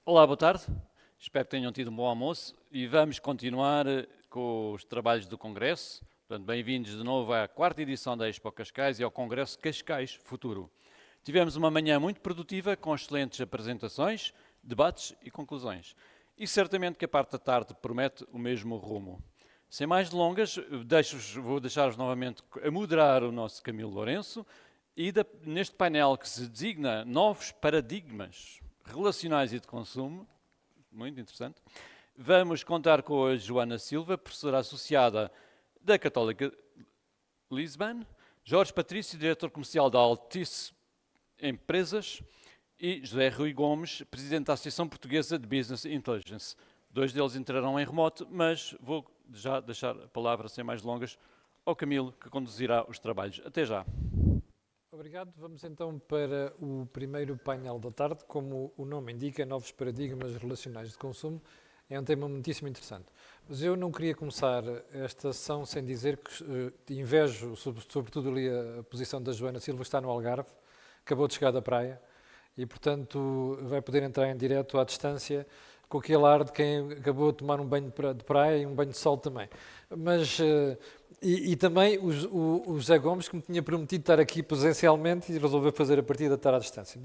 Olá, boa tarde. Espero que tenham tido um bom almoço e vamos continuar com os trabalhos do Congresso. Portanto, bem-vindos de novo à quarta edição da Expo Cascais e ao Congresso Cascais Futuro. Tivemos uma manhã muito produtiva com excelentes apresentações, debates e conclusões. E certamente que a parte da tarde promete o mesmo rumo. Sem mais delongas, vou deixar-vos novamente a moderar o nosso Camilo Lourenço e neste painel que se designa Novos Paradigmas Relacionais e de Consumo, muito interessante, vamos contar com a Joana Silva, professora associada da Católica Lisbon, Jorge Patrício, diretor comercial da Altice Empresas, e José Rui Gomes, presidente da Associação Portuguesa de Business Intelligence. Dois deles entrarão em remoto, mas vou já deixar a palavra, sem mais delongas, ao Camilo, que conduzirá os trabalhos. Até já. Obrigado. Vamos então para o primeiro painel da tarde. Como o nome indica, novos paradigmas relacionais de consumo. É um tema muitíssimo interessante. Mas eu não queria começar esta sessão sem dizer que invejo, sobretudo ali, a posição da Joana Silva, que está no Algarve, acabou de chegar da praia e, portanto, vai poder entrar em direto à distância com aquele ar de quem acabou de tomar um banho de praia e um banho de sol também. Mas, e também o José Gomes, que me tinha prometido estar aqui presencialmente e resolveu fazer a partida de estar à distância.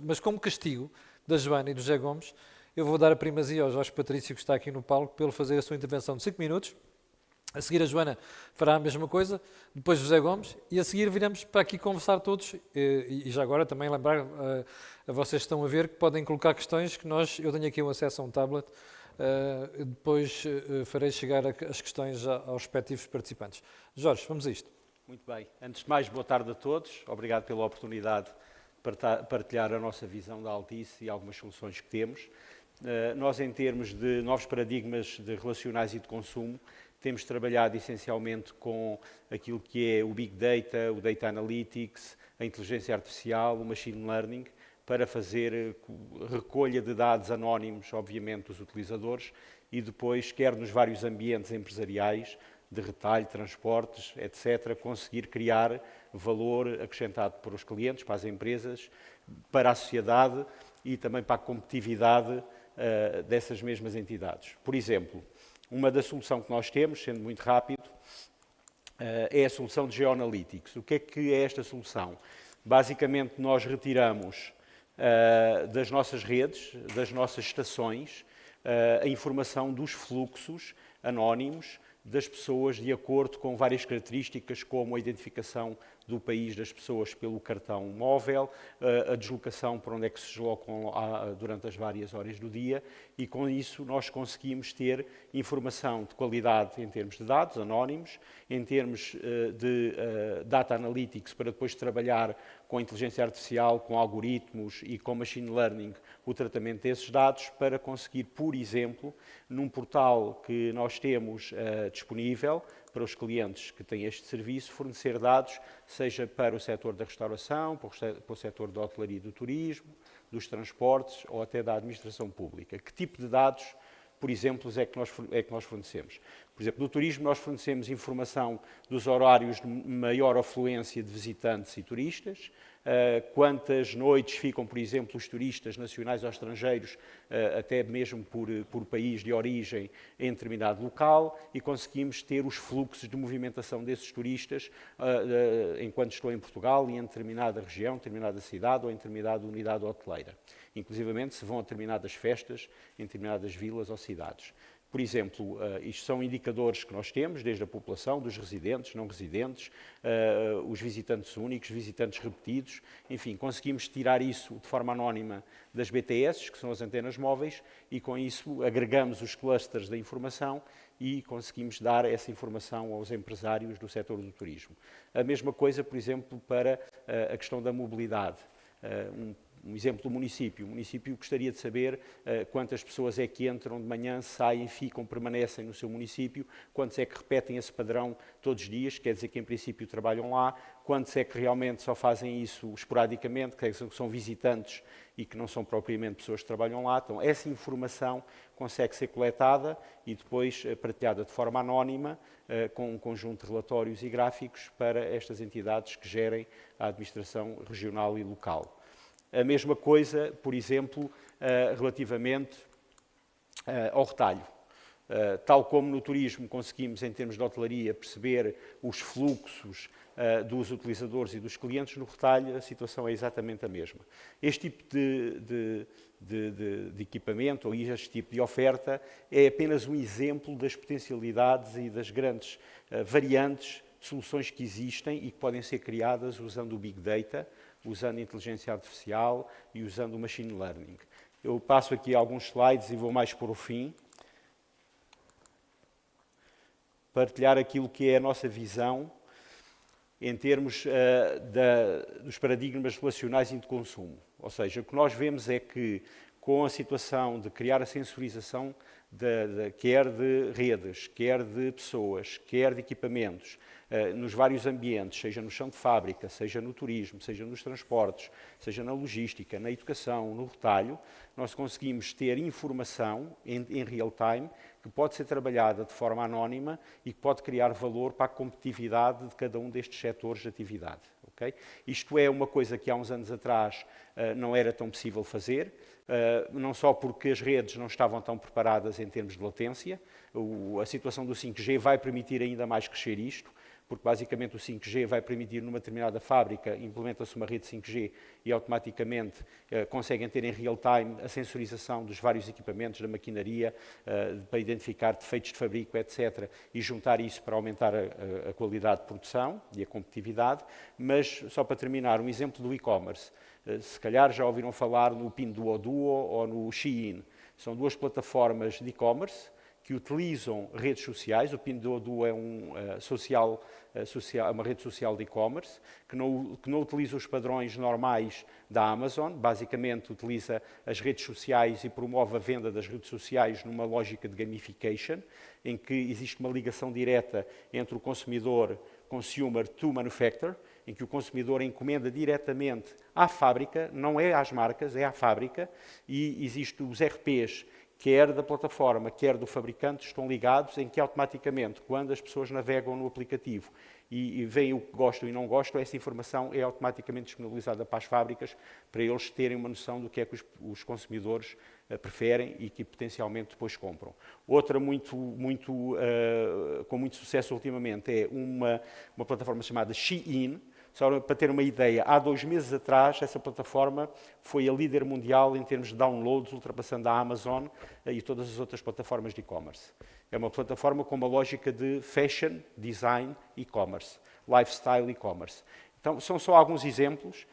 Mas como castigo da Joana e do José Gomes, eu vou dar a primazia ao Jorge Patrício, que está aqui no palco, para ele fazer a sua intervenção de 5 minutos. A seguir a Joana fará a mesma coisa, depois José Gomes, e a seguir viramos para aqui conversar todos. E já agora também lembrar a vocês que estão a ver que podem colocar questões que eu tenho aqui um acesso a um tablet, depois farei chegar as questões aos respectivos participantes. Jorge, vamos a isto. Muito bem. Antes de mais, boa tarde a todos. Obrigado pela oportunidade de partilhar a nossa visão da Altice e algumas soluções que temos. Nós, em termos de novos paradigmas de relacionais e de consumo, temos trabalhado essencialmente com aquilo que é o Big Data, o Data Analytics, a inteligência artificial, o Machine Learning, para fazer recolha de dados anónimos, obviamente, dos utilizadores, e depois, quer nos vários ambientes empresariais, de retalho, transportes, etc., conseguir criar valor acrescentado para os clientes, para as empresas, para a sociedade e também para a competitividade dessas mesmas entidades. Por exemplo, uma da solução que nós temos, sendo muito rápido, é a solução de Geoanalytics. O que é esta solução? Basicamente, nós retiramos das nossas redes, das nossas estações, a informação dos fluxos anónimos das pessoas de acordo com várias características, como a identificação do país das pessoas pelo cartão móvel, a deslocação para onde é que se deslocam durante as várias horas do dia, e com isso nós conseguimos ter informação de qualidade em termos de dados anónimos, em termos de data analytics, para depois trabalhar com inteligência artificial, com algoritmos e com machine learning o tratamento desses dados, para conseguir, por exemplo, num portal que nós temos disponível para os clientes que têm este serviço, fornecer dados, seja para o setor da restauração, para o setor da hotelaria e do turismo, dos transportes ou até da administração pública. Que tipo de dados, por exemplo, é que nós fornecemos? Por exemplo, no turismo nós fornecemos informação dos horários de maior afluência de visitantes e turistas, quantas noites ficam, por exemplo, os turistas nacionais ou estrangeiros, até mesmo por país de origem, em determinado local, e conseguimos ter os fluxos de movimentação desses turistas enquanto estão em Portugal e em determinada região, determinada cidade ou em determinada unidade hoteleira. Inclusivamente se vão a determinadas festas em determinadas vilas ou cidades. Por exemplo, isto são indicadores que nós temos, desde a população, dos residentes, não residentes, os visitantes únicos, visitantes repetidos, enfim, conseguimos tirar isso de forma anónima das BTS, que são as antenas móveis, e com isso agregamos os clusters da informação e conseguimos dar essa informação aos empresários do setor do turismo. A mesma coisa, por exemplo, para a questão da mobilidade. Um exemplo do município. O município gostaria de saber quantas pessoas é que entram de manhã, saem, ficam, permanecem no seu município, quantos é que repetem esse padrão todos os dias, quer dizer que em princípio trabalham lá, quantos é que realmente só fazem isso esporadicamente, quer dizer que são visitantes e que não são propriamente pessoas que trabalham lá. Então, essa informação consegue ser coletada e depois partilhada de forma anónima com um conjunto de relatórios e gráficos para estas entidades que gerem a administração regional e local. A mesma coisa, por exemplo, relativamente ao retalho. Tal como no turismo conseguimos, em termos de hotelaria, perceber os fluxos dos utilizadores e dos clientes, no retalho a situação é exatamente a mesma. Este tipo de equipamento ou este tipo de oferta é apenas um exemplo das potencialidades e das grandes variantes de soluções que existem e que podem ser criadas usando o Big Data, usando a inteligência artificial e usando o Machine Learning. Eu passo aqui alguns slides e vou mais por o fim. Partilhar aquilo que é a nossa visão em termos dos paradigmas relacionais e de consumo. Ou seja, o que nós vemos é que, com a situação de criar a sensorização, quer de redes, quer de pessoas, quer de equipamentos, nos vários ambientes, seja no chão de fábrica, seja no turismo, seja nos transportes, seja na logística, na educação, no retalho, nós conseguimos ter informação em real time que pode ser trabalhada de forma anónima e que pode criar valor para a competitividade de cada um destes setores de atividade. Okay? Isto é uma coisa que há uns anos atrás não era tão possível fazer, não só porque as redes não estavam tão preparadas em termos de latência, a situação do 5G vai permitir ainda mais crescer isto, porque basicamente o 5G vai permitir, numa determinada fábrica, implementa-se uma rede 5G e automaticamente conseguem ter em real time a sensorização dos vários equipamentos, da maquinaria, para identificar defeitos de fabrico, etc., e juntar isso para aumentar a qualidade de produção e a competitividade. Mas, só para terminar, um exemplo do e-commerce. Se calhar já ouviram falar no Pinduoduo ou no Shein. São duas plataformas de e-commerce que utilizam redes sociais. O Pinduoduo é uma rede social de e-commerce, que não utiliza os padrões normais da Amazon, basicamente utiliza as redes sociais e promove a venda das redes sociais numa lógica de gamification, em que existe uma ligação direta entre o consumidor, consumer to manufacturer, em que o consumidor encomenda diretamente à fábrica, não é às marcas, é à fábrica, e existem os RPs, quer da plataforma, quer do fabricante, estão ligados, em que automaticamente, quando as pessoas navegam no aplicativo e veem o que gostam e não gostam, essa informação é automaticamente disponibilizada para as fábricas, para eles terem uma noção do que é que os consumidores preferem e que potencialmente depois compram. Outra com muito sucesso ultimamente é uma plataforma chamada Shein. Só para ter uma ideia, há 2 meses atrás, essa plataforma foi a líder mundial em termos de downloads, ultrapassando a Amazon e todas as outras plataformas de e-commerce. É uma plataforma com uma lógica de fashion, design, e-commerce, lifestyle e-commerce. Então, são só alguns exemplos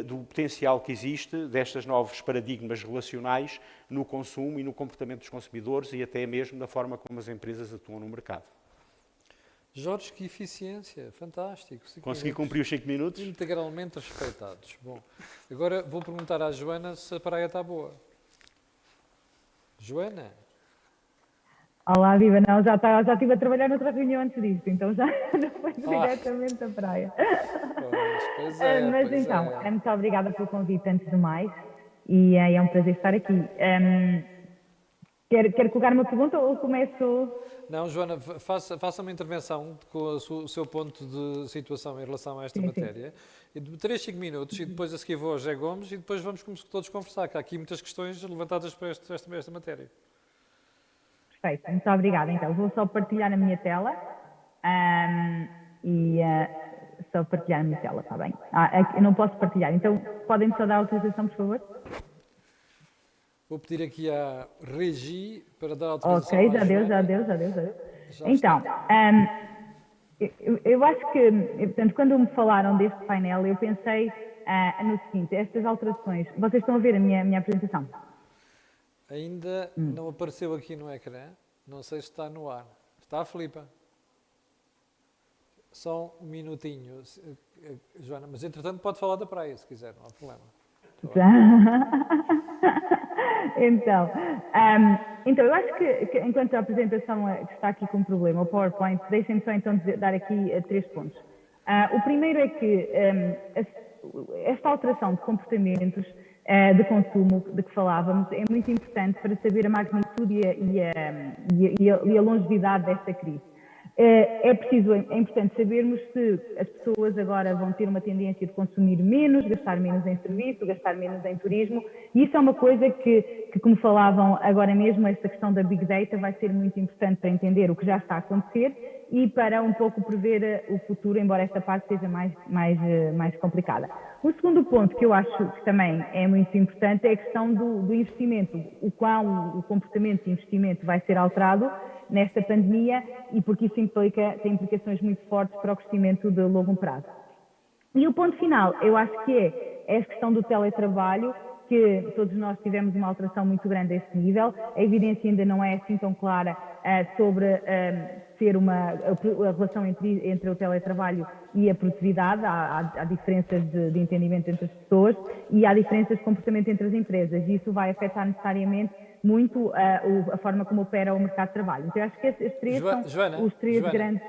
do potencial que existe destes novos paradigmas relacionais no consumo e no comportamento dos consumidores e até mesmo da forma como as empresas atuam no mercado. Jorge, que eficiência, fantástico. Consegui cumprir os 5 minutos? Integralmente respeitados. Bom, agora vou perguntar à Joana se a praia está boa. Joana? Olá, Viva. Não, já estive a trabalhar noutra reunião antes disto, então já não foi diretamente à praia. Pois é, mas pois então, é. muito obrigada pelo convite antes de mais e é um prazer estar aqui. Quer colocar uma pergunta ou começo? Não, Joana, faça uma intervenção com o seu ponto de situação em relação a esta matéria. De 3, 5 minutos e depois a seguir vou ao José Gomes e depois vamos todos conversar, que há aqui muitas questões levantadas para esta matéria. Perfeito, muito obrigada. Então, vou só partilhar a minha tela só partilhar a minha tela, está bem? Eu não posso partilhar, então podem-me só dar autorização, por favor? Vou pedir aqui à Regi para dar autorização. Ok, já deu. Então, eu acho que, portanto, quando me falaram deste painel, eu pensei no seguinte, estas alterações, vocês estão a ver a minha apresentação? Ainda não apareceu aqui no ecrã, não sei se está no ar. Está, Filipa? Só um minutinho, Joana, mas entretanto pode falar da praia, se quiser, não há problema. Então, eu acho que enquanto a apresentação está aqui com um problema, o PowerPoint, deixem-me só então dar aqui 3 pontos. O primeiro é que esta alteração de comportamentos de consumo de que falávamos é muito importante para saber a magnitude e a longevidade desta crise. É importante sabermos se as pessoas agora vão ter uma tendência de consumir menos, gastar menos em serviço, gastar menos em turismo, e isso é uma coisa que, como falavam agora mesmo, esta questão da Big Data vai ser muito importante para entender o que já está a acontecer e para um pouco prever o futuro, embora esta parte seja mais complicada. O segundo ponto que eu acho que também é muito importante é a questão do investimento, o quão o comportamento de investimento vai ser alterado nesta pandemia e porque isso tem implicações muito fortes para o crescimento de longo prazo. E o ponto final, eu acho que é a questão do teletrabalho, que todos nós tivemos uma alteração muito grande a esse nível. A evidência ainda não é assim tão clara sobre ser a relação entre o teletrabalho e a produtividade. Há diferenças de entendimento entre as pessoas e há diferenças de comportamento entre as empresas. E isso vai afetar necessariamente muito a forma como opera o mercado de trabalho. Então, eu acho que esses três são os três grandes...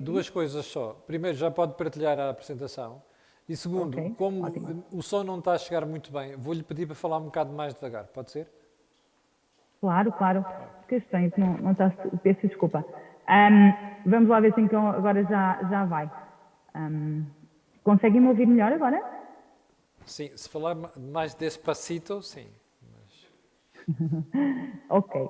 Duas coisas só. Primeiro, já pode partilhar a apresentação. E segundo, como ótimo. o som não está a chegar muito bem, vou-lhe pedir para falar um bocado mais devagar, pode ser? Claro. Que estranho, que não está... Peço desculpa. Vamos lá ver se então agora já vai. Conseguem-me ouvir melhor agora? Sim, se falar mais despacito, sim. Ok.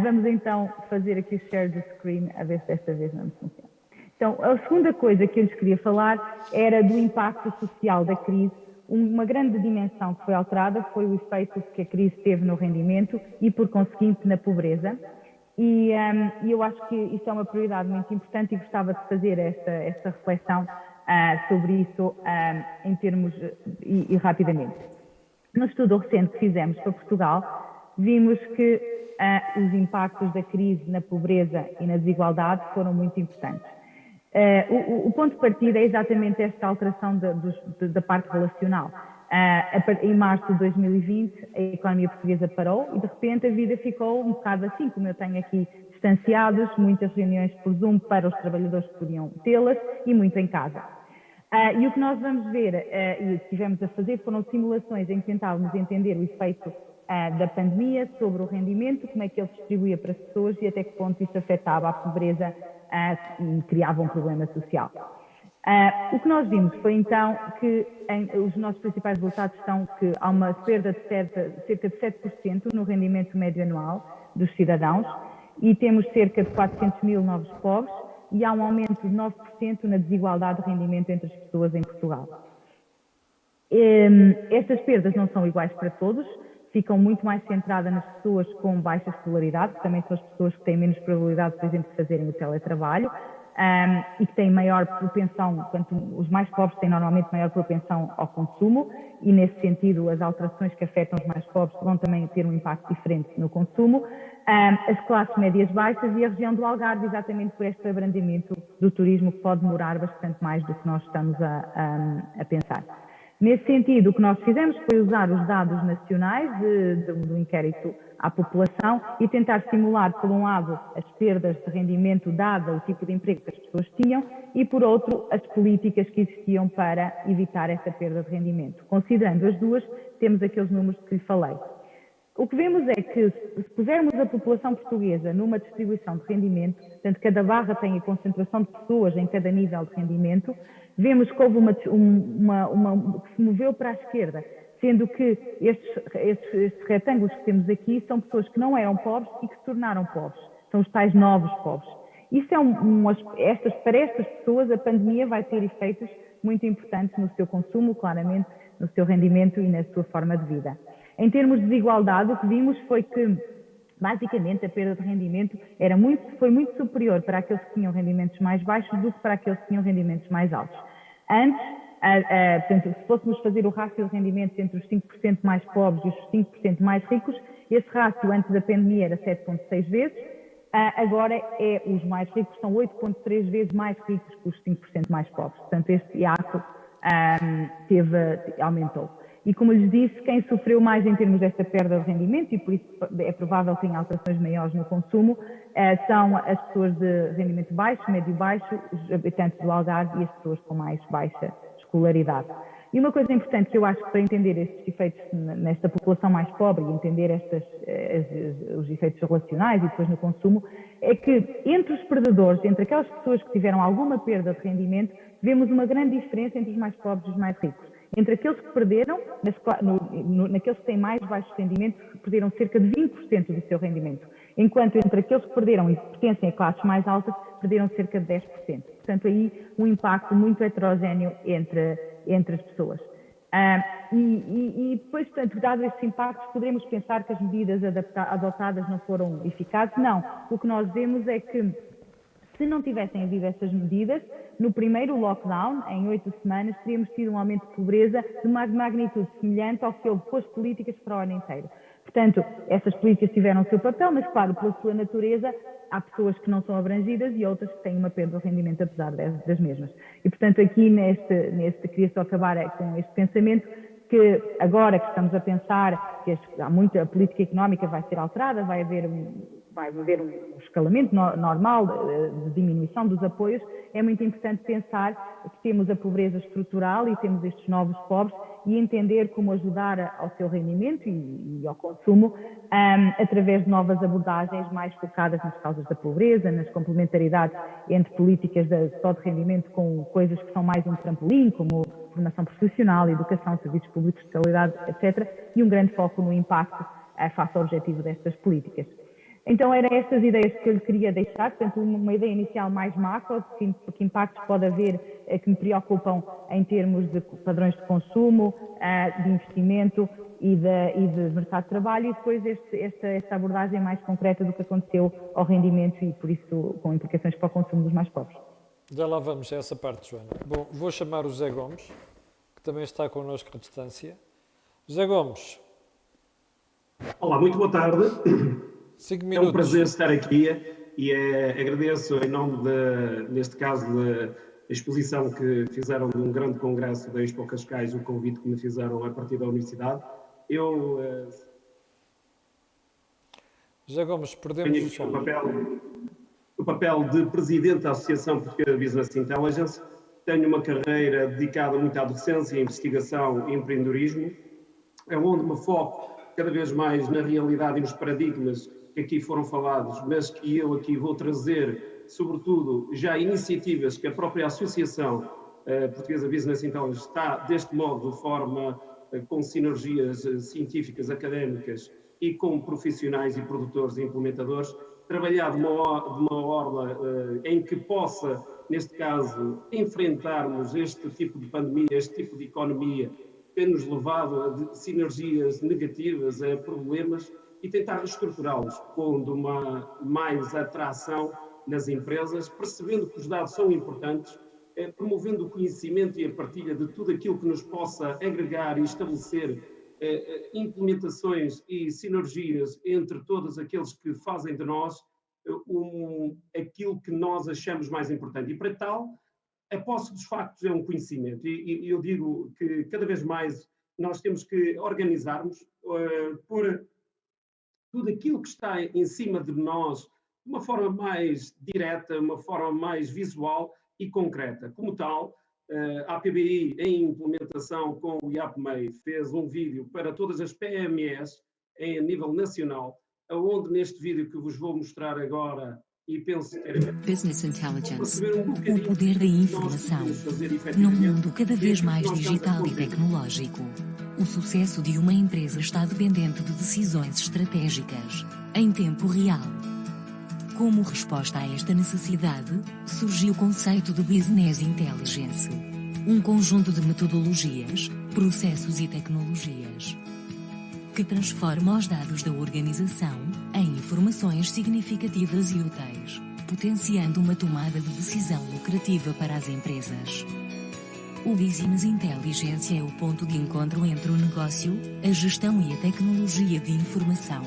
Vamos então fazer aqui o share the screen, a ver se desta vez não funciona. Então, a segunda coisa que eu lhes queria falar era do impacto social da crise. Uma grande dimensão que foi alterada foi o efeito que a crise teve no rendimento e, por conseguinte, na pobreza. E eu acho que isso é uma prioridade muito importante e gostava de fazer esta reflexão sobre isso em termos e rapidamente. No estudo recente que fizemos para Portugal, vimos que os impactos da crise na pobreza e na desigualdade foram muito importantes. O ponto de partida é exatamente esta alteração da parte relacional. Em março de 2020, a economia portuguesa parou e, de repente, a vida ficou um bocado assim, como eu tenho aqui, distanciados, muitas reuniões por Zoom para os trabalhadores que podiam tê-las e muito em casa. E o que nós vamos ver e tivemos a fazer foram simulações em que tentávamos entender o efeito da pandemia sobre o rendimento, como é que ele se distribuía para as pessoas e até que ponto isso afetava a pobreza e criava um problema social. O que nós vimos foi então que os nossos principais resultados são que há uma perda de cerca de 7% no rendimento médio anual dos cidadãos e temos cerca de 400 mil novos pobres e há um aumento de 9% na desigualdade de rendimento entre as pessoas em Portugal. Estas perdas não são iguais para todos, ficam muito mais centradas nas pessoas com baixa escolaridade, que também são as pessoas que têm menos probabilidade, por exemplo, de fazerem o teletrabalho e que têm maior propensão, portanto, os mais pobres têm normalmente maior propensão ao consumo e, nesse sentido, as alterações que afetam os mais pobres vão também ter um impacto diferente no consumo. As classes médias baixas e a região do Algarve, exatamente por este abrandamento do turismo que pode demorar bastante mais do que nós estamos a pensar. Nesse sentido, o que nós fizemos foi usar os dados nacionais do inquérito à população e tentar simular, por um lado, as perdas de rendimento dada o tipo de emprego que as pessoas tinham e, por outro, as políticas que existiam para evitar essa perda de rendimento. Considerando as duas, temos aqueles números que lhe falei. O que vemos é que, se pusermos a população portuguesa numa distribuição de rendimento, portanto, cada barra tem a concentração de pessoas em cada nível de rendimento, vemos que houve que se moveu para a esquerda, sendo que estes retângulos que temos aqui são pessoas que não eram pobres e que se tornaram pobres. São os tais novos pobres. Isso para estas pessoas, a pandemia vai ter efeitos muito importantes no seu consumo, claramente, no seu rendimento e na sua forma de vida. Em termos de desigualdade, o que vimos foi que, basicamente, a perda de rendimento foi muito superior para aqueles que tinham rendimentos mais baixos do que para aqueles que tinham rendimentos mais altos. Antes, portanto, se fôssemos fazer o rácio de rendimentos entre os 5% mais pobres e os 5% mais ricos, esse rácio antes da pandemia era 7,6 vezes, agora os mais ricos são 8,3 vezes mais ricos que os 5% mais pobres. Portanto, este hiato aumentou. E, como lhes disse, quem sofreu mais em termos desta perda de rendimento, e por isso é provável que tenha alterações maiores no consumo, são as pessoas de rendimento baixo, médio baixo, os habitantes do Algarve e as pessoas com mais baixa escolaridade. E uma coisa importante que eu acho que para entender estes efeitos nesta população mais pobre e entender os efeitos relacionais e depois no consumo, é que entre os perdedores, entre aquelas pessoas que tiveram alguma perda de rendimento, vemos uma grande diferença entre os mais pobres e os mais ricos. Entre aqueles que perderam, naqueles que têm mais baixos rendimentos, perderam cerca de 20% do seu rendimento, enquanto entre aqueles que perderam e pertencem a classes mais altas, perderam cerca de 10%. Portanto, aí um impacto muito heterogéneo entre as pessoas. E depois, portanto, dado estes impactos, poderemos pensar que as medidas adotadas não foram eficazes? Não. O que nós vemos é que, se não tivessem havido essas medidas, no primeiro lockdown, em 8 semanas, teríamos tido um aumento de pobreza de uma magnitude semelhante ao que houve depois de políticas para o ano inteiro. Portanto, essas políticas tiveram o seu papel, mas, claro, pela sua natureza, há pessoas que não são abrangidas e outras que têm uma perda de rendimento apesar das mesmas. E, portanto, aqui queria só acabar com este pensamento, que agora que estamos a pensar que a política económica vai ser alterada, vai haver um escalamento normal de diminuição dos apoios, é muito importante pensar que temos a pobreza estrutural e temos estes novos pobres e entender como ajudar ao seu rendimento e ao consumo através de novas abordagens mais focadas nas causas da pobreza, nas complementaridades entre políticas só de rendimento com coisas que são mais um trampolim, como formação profissional, educação, serviços públicos de qualidade, etc. E um grande foco no impacto face ao objetivo destas políticas. Então, eram estas ideias que eu lhe queria deixar, portanto, uma ideia inicial mais macro, de que impactos pode haver que me preocupam em termos de padrões de consumo, de investimento e de mercado de trabalho, e depois esta abordagem mais concreta do que aconteceu ao rendimento e, por isso, com implicações para o consumo dos mais pobres. Já lá vamos a essa parte, Joana. Bom, vou chamar o José Gomes, que também está connosco à distância. José Gomes. Olá, muito boa tarde. 5 minutos. É um prazer estar aqui e agradeço em nome, neste caso, da exposição que fizeram de um grande congresso da Expo Cascais, o convite que me fizeram a partir da universidade. José Gomes, perdemos o som. O papel de presidente da Associação Portuguesa de Business Intelligence. Tenho uma carreira dedicada muito à docência, investigação e empreendedorismo, onde me foco cada vez mais na realidade e nos paradigmas que aqui foram falados, mas que eu aqui vou trazer, sobretudo, já iniciativas que a própria Associação Portuguesa Business Intelligence está, deste modo, de forma com sinergias científicas, académicas e com profissionais e produtores e implementadores, trabalhar de uma orla em que possa, neste caso, enfrentarmos este tipo de pandemia, este tipo de economia, tem-nos levado a sinergias negativas, a problemas, e tentar reestruturá-los, pondo mais atração nas empresas, percebendo que os dados são importantes, promovendo o conhecimento e a partilha de tudo aquilo que nos possa agregar e estabelecer implementações e sinergias entre todos aqueles que fazem de nós aquilo que nós achamos mais importante. E para tal, a posse dos factos é um conhecimento. E eu digo que cada vez mais nós temos que organizarmos por tudo aquilo que está em cima de nós de uma forma mais direta, uma forma mais visual e concreta. Como tal, a PBI, em implementação com o IAPMEI, fez um vídeo para todas as PMEs a nível nacional, onde neste vídeo que vos vou mostrar agora, e penso que Business Intelligence, o poder da informação, num mundo cada vez mais digital e tecnológico. O sucesso de uma empresa está dependente de decisões estratégicas, em tempo real. Como resposta a esta necessidade, surgiu o conceito de Business Intelligence. Um conjunto de metodologias, processos e tecnologias que transforma os dados da organização em informações significativas e úteis, potenciando uma tomada de decisão lucrativa para as empresas. O Business Intelligence é o ponto de encontro entre o negócio, a gestão e a tecnologia de informação.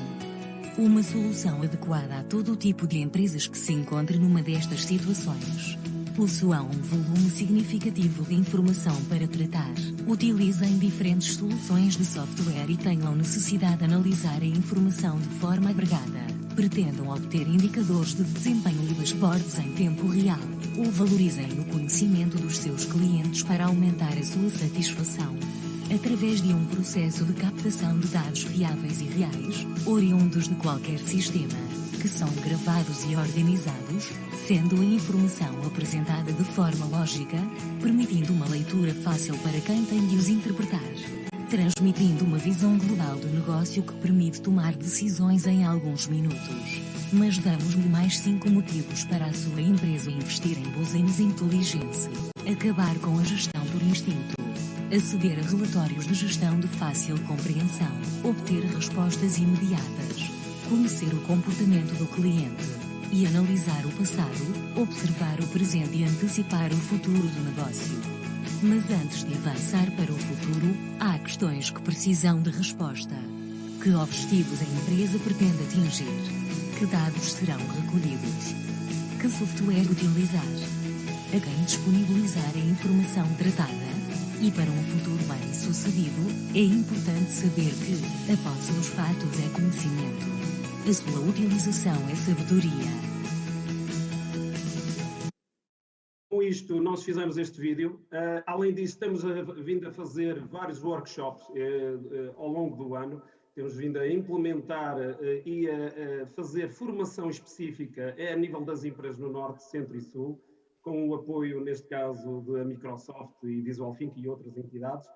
Uma solução adequada a todo o tipo de empresas que se encontre numa destas situações. possuam um volume significativo de informação para tratar, utilizem diferentes soluções de software e tenham necessidade de analisar a informação de forma agregada, pretendam obter indicadores de desempenho e dashboards em tempo real, ou valorizem o conhecimento dos seus clientes para aumentar a sua satisfação. Através de um processo de captação de dados fiáveis e reais, oriundos de qualquer sistema, que são gravados e organizados, sendo a informação apresentada de forma lógica, permitindo uma leitura fácil para quem tem de os interpretar, transmitindo uma visão global do negócio que permite tomar decisões em alguns minutos. Mas damos-lhe mais 5 motivos para a sua empresa investir em business inteligência. Acabar com a gestão por instinto. Aceder a relatórios de gestão de fácil compreensão. Obter respostas imediatas. Conhecer o comportamento do cliente. E analisar o passado, observar o presente e antecipar o futuro do negócio. Mas antes de avançar para o futuro, há questões que precisam de resposta. Que objetivos a empresa pretende atingir? Que dados serão recolhidos? Que software utilizar? A quem disponibilizar a informação tratada? E para um futuro bem-sucedido, é importante saber que, a posse dos fatos é conhecimento. A sua utilização é sabedoria. Com isto, nós fizemos este vídeo. Além disso, estamos vindo a fazer vários workshops ao longo do ano. Temos vindo a implementar e a fazer formação específica a nível das empresas no Norte, Centro e Sul, com o apoio, neste caso, da Microsoft e Visual Think e outras entidades.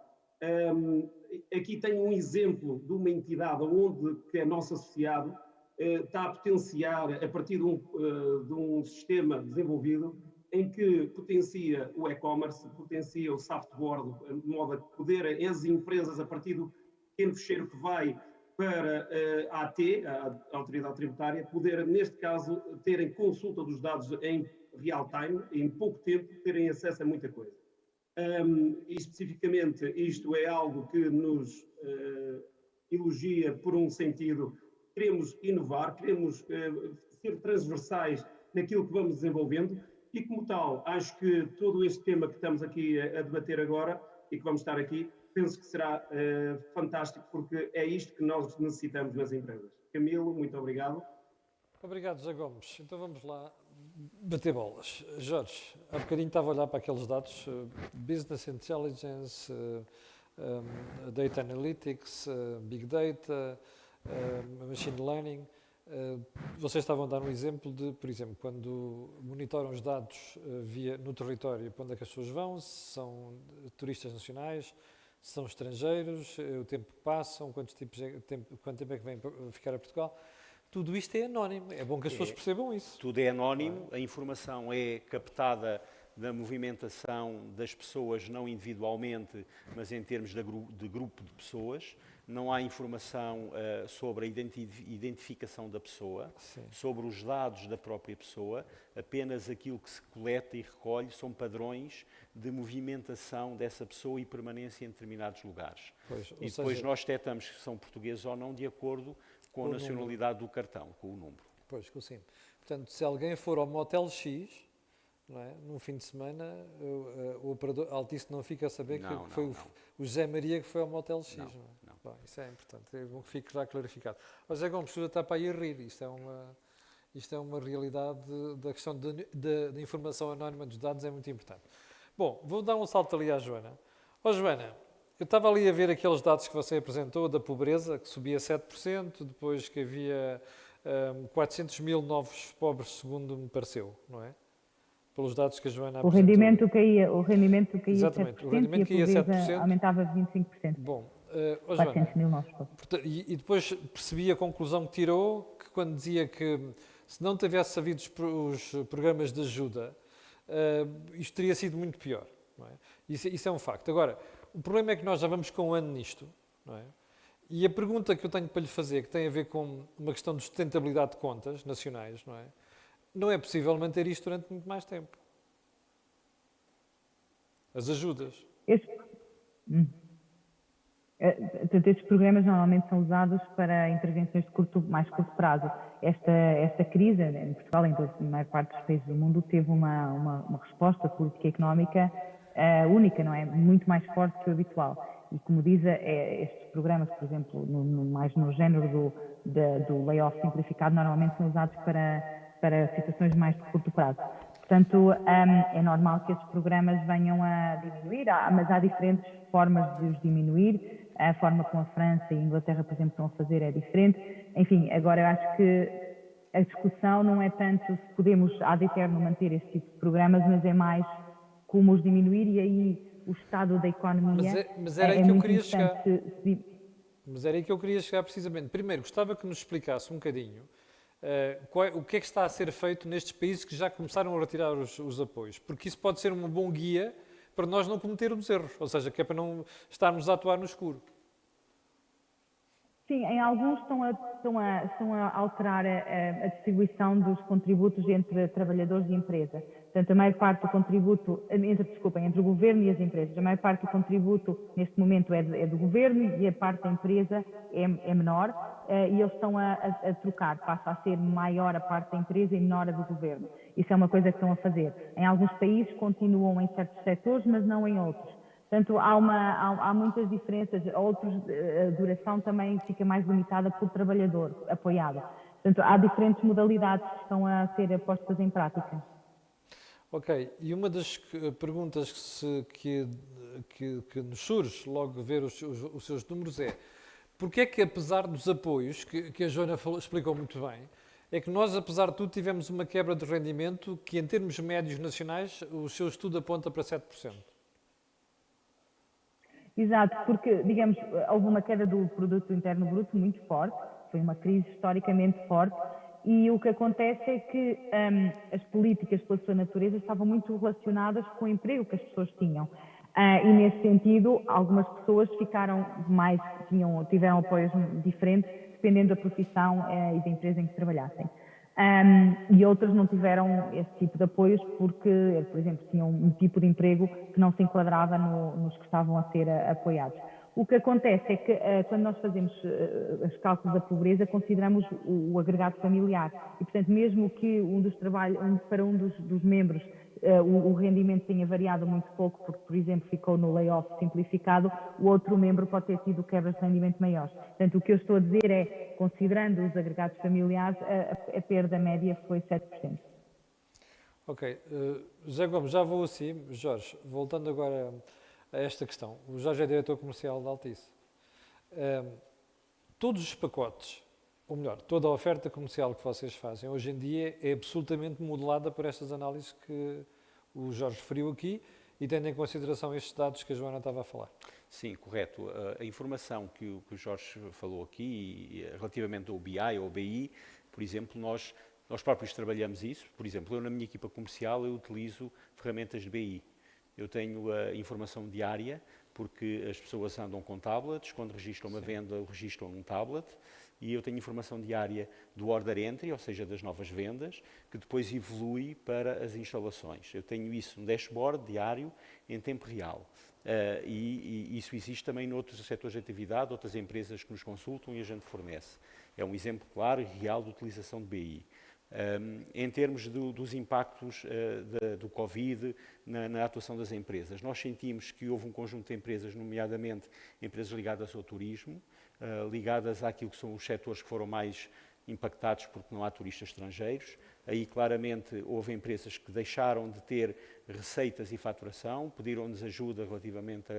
Aqui tenho um exemplo de uma entidade onde que é nosso associado está a potenciar, a partir de um sistema desenvolvido, em que potencia o e-commerce, potencia o software, de modo a poder as empresas, a partir do pequeno fecheiro que vai para a AT, a Autoridade Tributária, poder, neste caso, terem consulta dos dados em real time, em pouco tempo, terem acesso a muita coisa. E especificamente, isto é algo que nos elogia por um sentido. Queremos inovar, queremos ser transversais naquilo que vamos desenvolvendo e, como tal, acho que todo este tema que estamos aqui a debater agora e que vamos estar aqui, penso que será fantástico, porque é isto que nós necessitamos nas empresas. Camilo, muito obrigado. Obrigado, José Gomes. Então vamos lá bater bolas. Jorge, há bocadinho estava a olhar para aqueles dados, Business Intelligence, Data Analytics, Big Data, Machine Learning. Vocês estavam a dar um exemplo de, por exemplo, quando monitoram os dados no território, para onde é que as pessoas vão, se são turistas nacionais, se são estrangeiros, o tempo que passam, quanto tempo é que vêm ficar a Portugal. Tudo isto é anónimo, é bom que as pessoas percebam isso. Tudo é anónimo, a informação é captada da movimentação das pessoas, não individualmente, mas em termos de grupo de pessoas. Não há informação sobre a identificação da pessoa, Sim. sobre os dados da própria pessoa, apenas aquilo que se coleta e recolhe são padrões de movimentação dessa pessoa e permanência em determinados lugares. Pois, E depois nós detectamos se são portugueses ou não de acordo com a nacionalidade do cartão, com o número. Pois, com o sim. Portanto, se alguém for ao motel X, não é, num fim de semana, o operador Altice não fica a saber que foi o José Maria que foi ao motel X. Não. Bom, isso é importante, é bom que fique já clarificado. Mas é como mistura está para aí a rir, isto é uma realidade da questão da informação anónima dos dados, é muito importante. Bom, vou dar um salto ali à Joana. Joana, eu estava ali a ver aqueles dados que você apresentou da pobreza, que subia 7%, depois que havia 400 mil novos pobres, segundo me pareceu, não é? Pelos dados que a Joana apresentou. O rendimento caía Exatamente, 7%, o rendimento e a caía pobreza 7%. aumentava 25%. Bom, 400 mil novos pobres. E depois percebi a conclusão que tirou, que quando dizia que se não tivesse havido os programas de ajuda, isto teria sido muito pior. Não é? Isso é um facto. Agora, o problema é que nós já vamos com um ano nisto, não é? E a pergunta que eu tenho para lhe fazer, que tem a ver com uma questão de sustentabilidade de contas nacionais, não é? Não é possível manter isto durante muito mais tempo. As ajudas. Portanto, estes programas normalmente são usados para intervenções de mais curto prazo. Esta crise, em Portugal, em toda a maior parte dos países do mundo, teve uma resposta política e económica única, não é? Muito mais forte que o habitual. E como diz, estes programas, por exemplo, mais no género do layoff simplificado, normalmente são usados para situações mais de curto prazo. Portanto, é normal que estes programas venham a diminuir, mas há diferentes formas de os diminuir. A forma como a França e a Inglaterra, por exemplo, estão a fazer é diferente. Enfim, agora eu acho que a discussão não é tanto se podemos ad eterno manter este tipo de programas, mas é mais como os diminuir, e aí o estado da economia mas era aí que eu queria chegar. importante. Mas era aí que eu queria chegar precisamente. Primeiro, gostava que nos explicasse um bocadinho o que é que está a ser feito nestes países que já começaram a retirar os apoios, porque isso pode ser um bom guia para nós não cometermos erros, ou seja, que é para não estarmos a atuar no escuro. Sim, em alguns estão a alterar a distribuição dos contributos entre trabalhadores e empresa. Portanto, a maior parte do contributo, entre o governo e as empresas, a maior parte do contributo neste momento é do governo e a parte da empresa é menor, e eles estão a trocar, passa a ser maior a parte da empresa e menor a do governo. Isso é uma coisa que estão a fazer. Em alguns países continuam em certos setores, mas não em outros. Portanto, há muitas diferenças. A duração também fica mais limitada por trabalhador apoiado. Portanto, há diferentes modalidades que estão a ser postas em prática. Ok, e uma das perguntas que nos surge logo ver os seus números é: porque é que, apesar dos apoios, que a Joana explicou muito bem, é que nós, apesar de tudo, tivemos uma quebra de rendimento que, em termos médios nacionais, o seu estudo aponta para 7%? Exato, porque, digamos, houve uma queda do produto interno bruto muito forte, foi uma crise historicamente forte, e o que acontece é que as políticas, pela sua natureza, estavam muito relacionadas com o emprego que as pessoas tinham. E, nesse sentido, algumas pessoas tiveram apoios diferentes, dependendo da profissão e da empresa em que trabalhassem. E outras não tiveram esse tipo de apoios porque, por exemplo, tinham um tipo de emprego que não se enquadrava nos que estavam a ser apoiados. O que acontece é que quando nós fazemos os cálculos da pobreza, consideramos o agregado familiar e, portanto, mesmo que para um dos membros o rendimento tenha variado muito pouco, porque, por exemplo, ficou no layoff simplificado, o outro membro pode ter tido quebras de rendimento maiores. Portanto, o que eu estou a dizer é, considerando os agregados familiares, a perda média foi 7%. Ok. José Gomes, já vou assim. Jorge, voltando agora a esta questão. O Jorge é diretor comercial da Altice. Todos os pacotes, ou melhor, toda a oferta comercial que vocês fazem hoje em dia é absolutamente modelada por estas análises que o Jorge referiu aqui e tendo em consideração estes dados que a Joana estava a falar. Sim, correto. A informação que o Jorge falou aqui, relativamente ao BI ou ao BI, por exemplo, nós próprios trabalhamos isso. Por exemplo, eu na minha equipa comercial eu utilizo ferramentas de BI. Eu tenho a informação diária, porque as pessoas andam com tablets, quando registram uma venda, registram num tablet, e eu tenho informação diária do order entry, ou seja, das novas vendas, que depois evolui para as instalações. Eu tenho isso no dashboard diário, em tempo real. E isso existe também noutros setores de atividade, outras empresas que nos consultam e a gente fornece. É um exemplo claro e real de utilização de BI. Em termos dos impactos do Covid na atuação das empresas, nós sentimos que houve um conjunto de empresas, nomeadamente empresas ligadas ao turismo, ligadas àquilo que são os setores que foram mais impactados porque não há turistas estrangeiros. Aí, claramente, houve empresas que deixaram de ter receitas e faturação, pediram-nos ajuda relativamente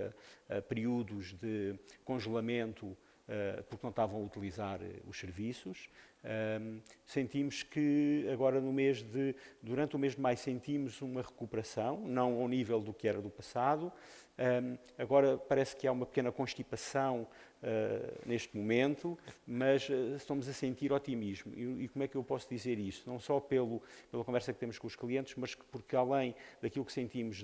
a períodos de congelamento porque não estavam a utilizar os serviços. Sentimos que agora durante o mês de maio sentimos uma recuperação, não ao nível do que era do passado. Agora parece que há uma pequena constipação neste momento, mas estamos a sentir otimismo. E como é que eu posso dizer isso? Não só pela conversa que temos com os clientes, mas porque além daquilo que sentimos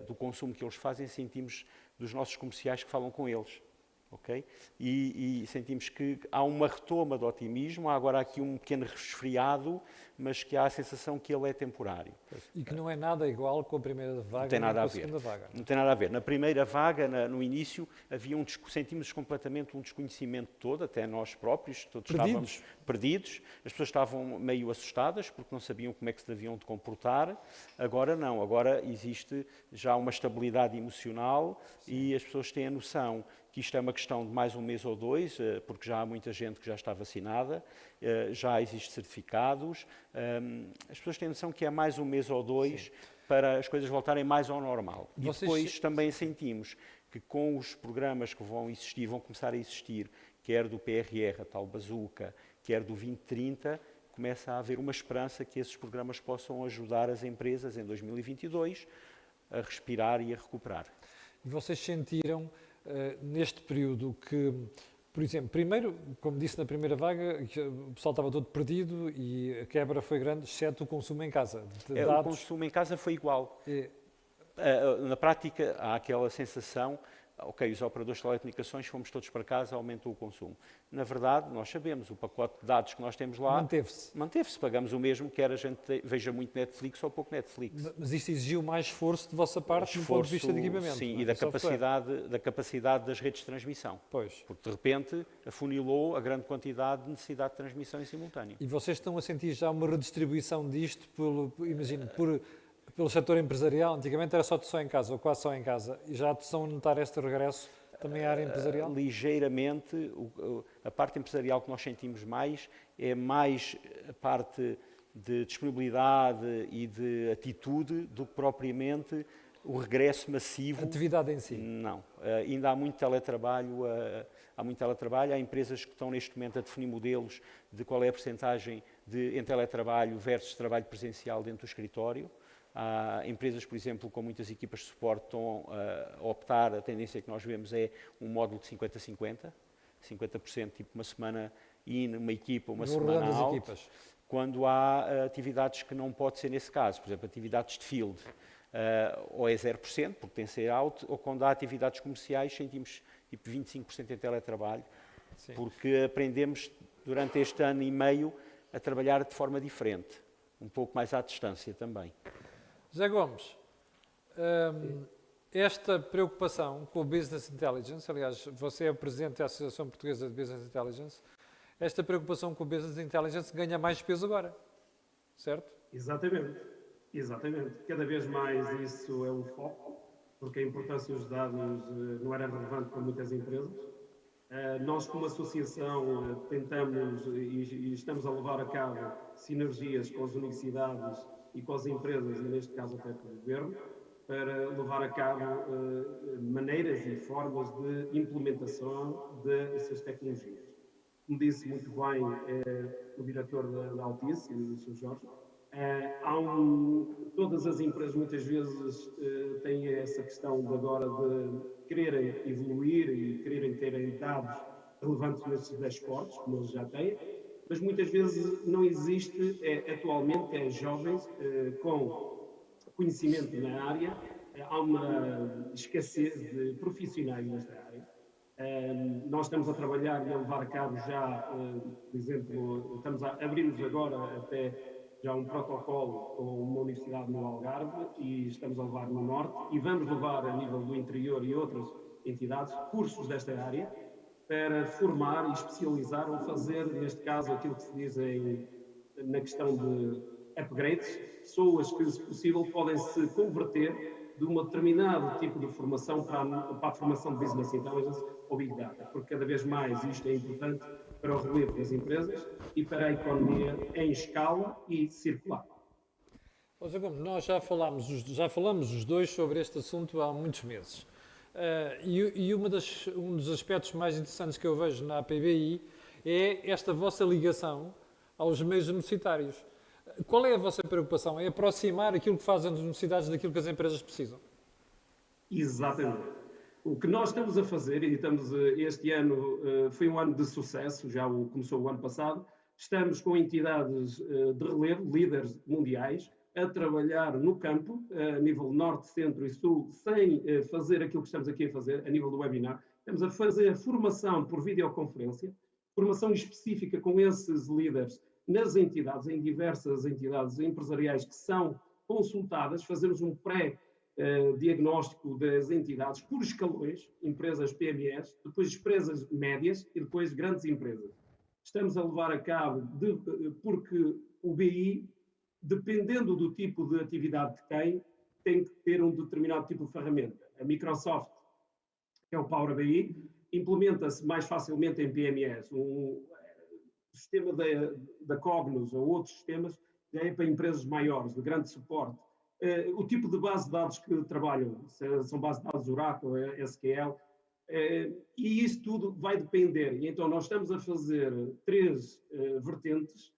do consumo que eles fazem, sentimos dos nossos comerciais que falam com eles. Okay? E sentimos que há uma retoma de otimismo, há agora aqui um pequeno resfriado, mas que há a sensação que ele é temporário. E que não é nada igual com a primeira vaga Não tem nada nem a com a ver. segunda vaga. Não tem nada a ver. Na primeira vaga, no início, sentimos completamente um desconhecimento todo, até nós próprios, todos estávamos perdidos. As pessoas estavam meio assustadas porque não sabiam como é que se deviam de comportar. Agora não, agora existe já uma estabilidade emocional. Sim. E as pessoas têm a noção que isto é uma questão de mais um mês ou dois, porque já há muita gente que já está vacinada, já existem certificados. As pessoas têm a noção que é mais um mês ou dois. Sim. Para as coisas voltarem mais ao normal. E depois também sentimos que com os programas que vão existir, vão começar a existir, quer do PRR, a tal bazuca, quer do 2030, começa a haver uma esperança que esses programas possam ajudar as empresas em 2022 a respirar e a recuperar. E vocês sentiram neste período que, por exemplo, primeiro, como disse na primeira vaga, o pessoal estava todo perdido e a quebra foi grande, exceto o consumo em casa. O consumo em casa foi igual. Na prática, há aquela sensação, ok, os operadores de telecomunicações, fomos todos para casa, aumentou o consumo. Na verdade, nós sabemos, o pacote de dados que nós temos lá... Manteve-se. Pagamos o mesmo, quer a gente veja muito Netflix ou pouco Netflix. Mas isto exigiu mais esforço de vossa parte do ponto de vista de equipamento. Sim, e da capacidade das redes de transmissão. Pois. Porque, de repente, afunilou a grande quantidade de necessidade de transmissão em simultâneo. E vocês estão a sentir já uma redistribuição disto, pelo setor empresarial? Antigamente era só em casa, ou quase só em casa, e já estão a notar este regresso também à área empresarial? Ligeiramente, a parte empresarial que nós sentimos mais é mais a parte de disponibilidade e de atitude do que propriamente o regresso massivo. Atividade em si? Não, ainda há muito teletrabalho, há empresas que estão neste momento a definir modelos de qual é a percentagem em teletrabalho versus trabalho presencial dentro do escritório. Há empresas, por exemplo, com muitas equipas de suporte estão a optar, a tendência que nós vemos é um módulo de 50-50, 50% tipo uma semana in, uma equipa, uma semana out, quando há atividades que não pode ser nesse caso, por exemplo, atividades de field, ou é 0%, porque tem que ser out, ou quando há atividades comerciais sentimos tipo 25% em teletrabalho, sim, porque aprendemos durante este ano e meio a trabalhar de forma diferente, um pouco mais à distância também. José Gomes, esta preocupação com o Business Intelligence, aliás, você é o presidente da Associação Portuguesa de Business Intelligence, esta preocupação com o Business Intelligence ganha mais peso agora, certo? Exatamente. Cada vez mais isso é o foco, porque a importância dos dados não era relevante para muitas empresas. Nós, como associação, tentamos e estamos a levar a cabo sinergias com as universidades e com as empresas, e neste caso até com o Governo, para levar a cabo maneiras e formas de implementação dessas tecnologias. Como disse muito bem o diretor da Altice, o Sr. Jorge, todas as empresas muitas vezes têm essa questão de agora de quererem evoluir e quererem ter dados relevantes nesses dashboards, como eles já têm, mas muitas vezes não existe atualmente jovens com conhecimento na área, há uma escassez de profissionais nesta área. Nós estamos a trabalhar e a levar a cabo já, por exemplo, abrimos agora até já um protocolo com uma universidade no Algarve e estamos a levar no Norte e vamos levar a nível do interior e outras entidades cursos desta área para formar e especializar ou fazer, neste caso, aquilo que se diz na questão de upgrades, pessoas que, se possível, podem se converter de um determinado tipo de formação para a formação de Business Intelligence ou Big Data, porque cada vez mais isto é importante para o relevo das empresas e para a economia em escala e circular. José Gomes, nós já falamos os dois sobre este assunto há muitos meses. Um dos aspectos mais interessantes que eu vejo na APBI é esta vossa ligação aos meios universitários. Qual é a vossa preocupação? É aproximar aquilo que fazem as universidades daquilo que as empresas precisam? Exatamente. O que nós estamos a fazer, e este ano foi um ano de sucesso, começou o ano passado, estamos com entidades de relevo, líderes mundiais, a trabalhar no campo, a nível norte, centro e sul, sem fazer aquilo que estamos aqui a fazer, a nível do webinar, Estamos a fazer formação por videoconferência, formação específica com esses líderes nas entidades, em diversas entidades empresariais que são consultadas, fazemos um pré-diagnóstico das entidades por escalões, empresas PMEs, depois empresas médias e depois grandes empresas. Estamos a levar a cabo, porque o BI, dependendo do tipo de atividade que tem que ter um determinado tipo de ferramenta. A Microsoft, que é o Power BI, implementa-se mais facilmente em PMEs. O sistema da Cognos ou outros sistemas já é para empresas maiores, de grande suporte. O tipo de base de dados que trabalham, são bases de dados Oracle, SQL, e isso tudo vai depender. E então nós estamos a fazer 3 vertentes,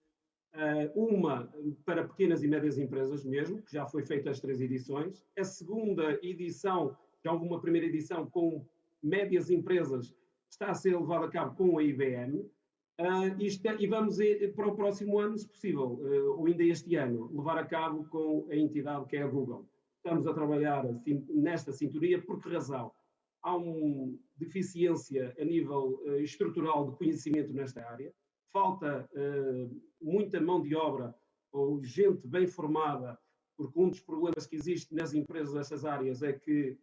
uma para pequenas e médias empresas mesmo, que já foi feita as 3 edições. A segunda edição, já houve uma primeira edição com médias empresas, está a ser levada a cabo com a IBM. E vamos para o próximo ano, se possível, ou ainda este ano, levar a cabo com a entidade que é a Google. Estamos a trabalhar assim, nesta sintonia. Por que razão? Há uma deficiência a nível estrutural de conhecimento nesta área, falta muita mão de obra ou gente bem formada, porque um dos problemas que existe nas empresas destas áreas é que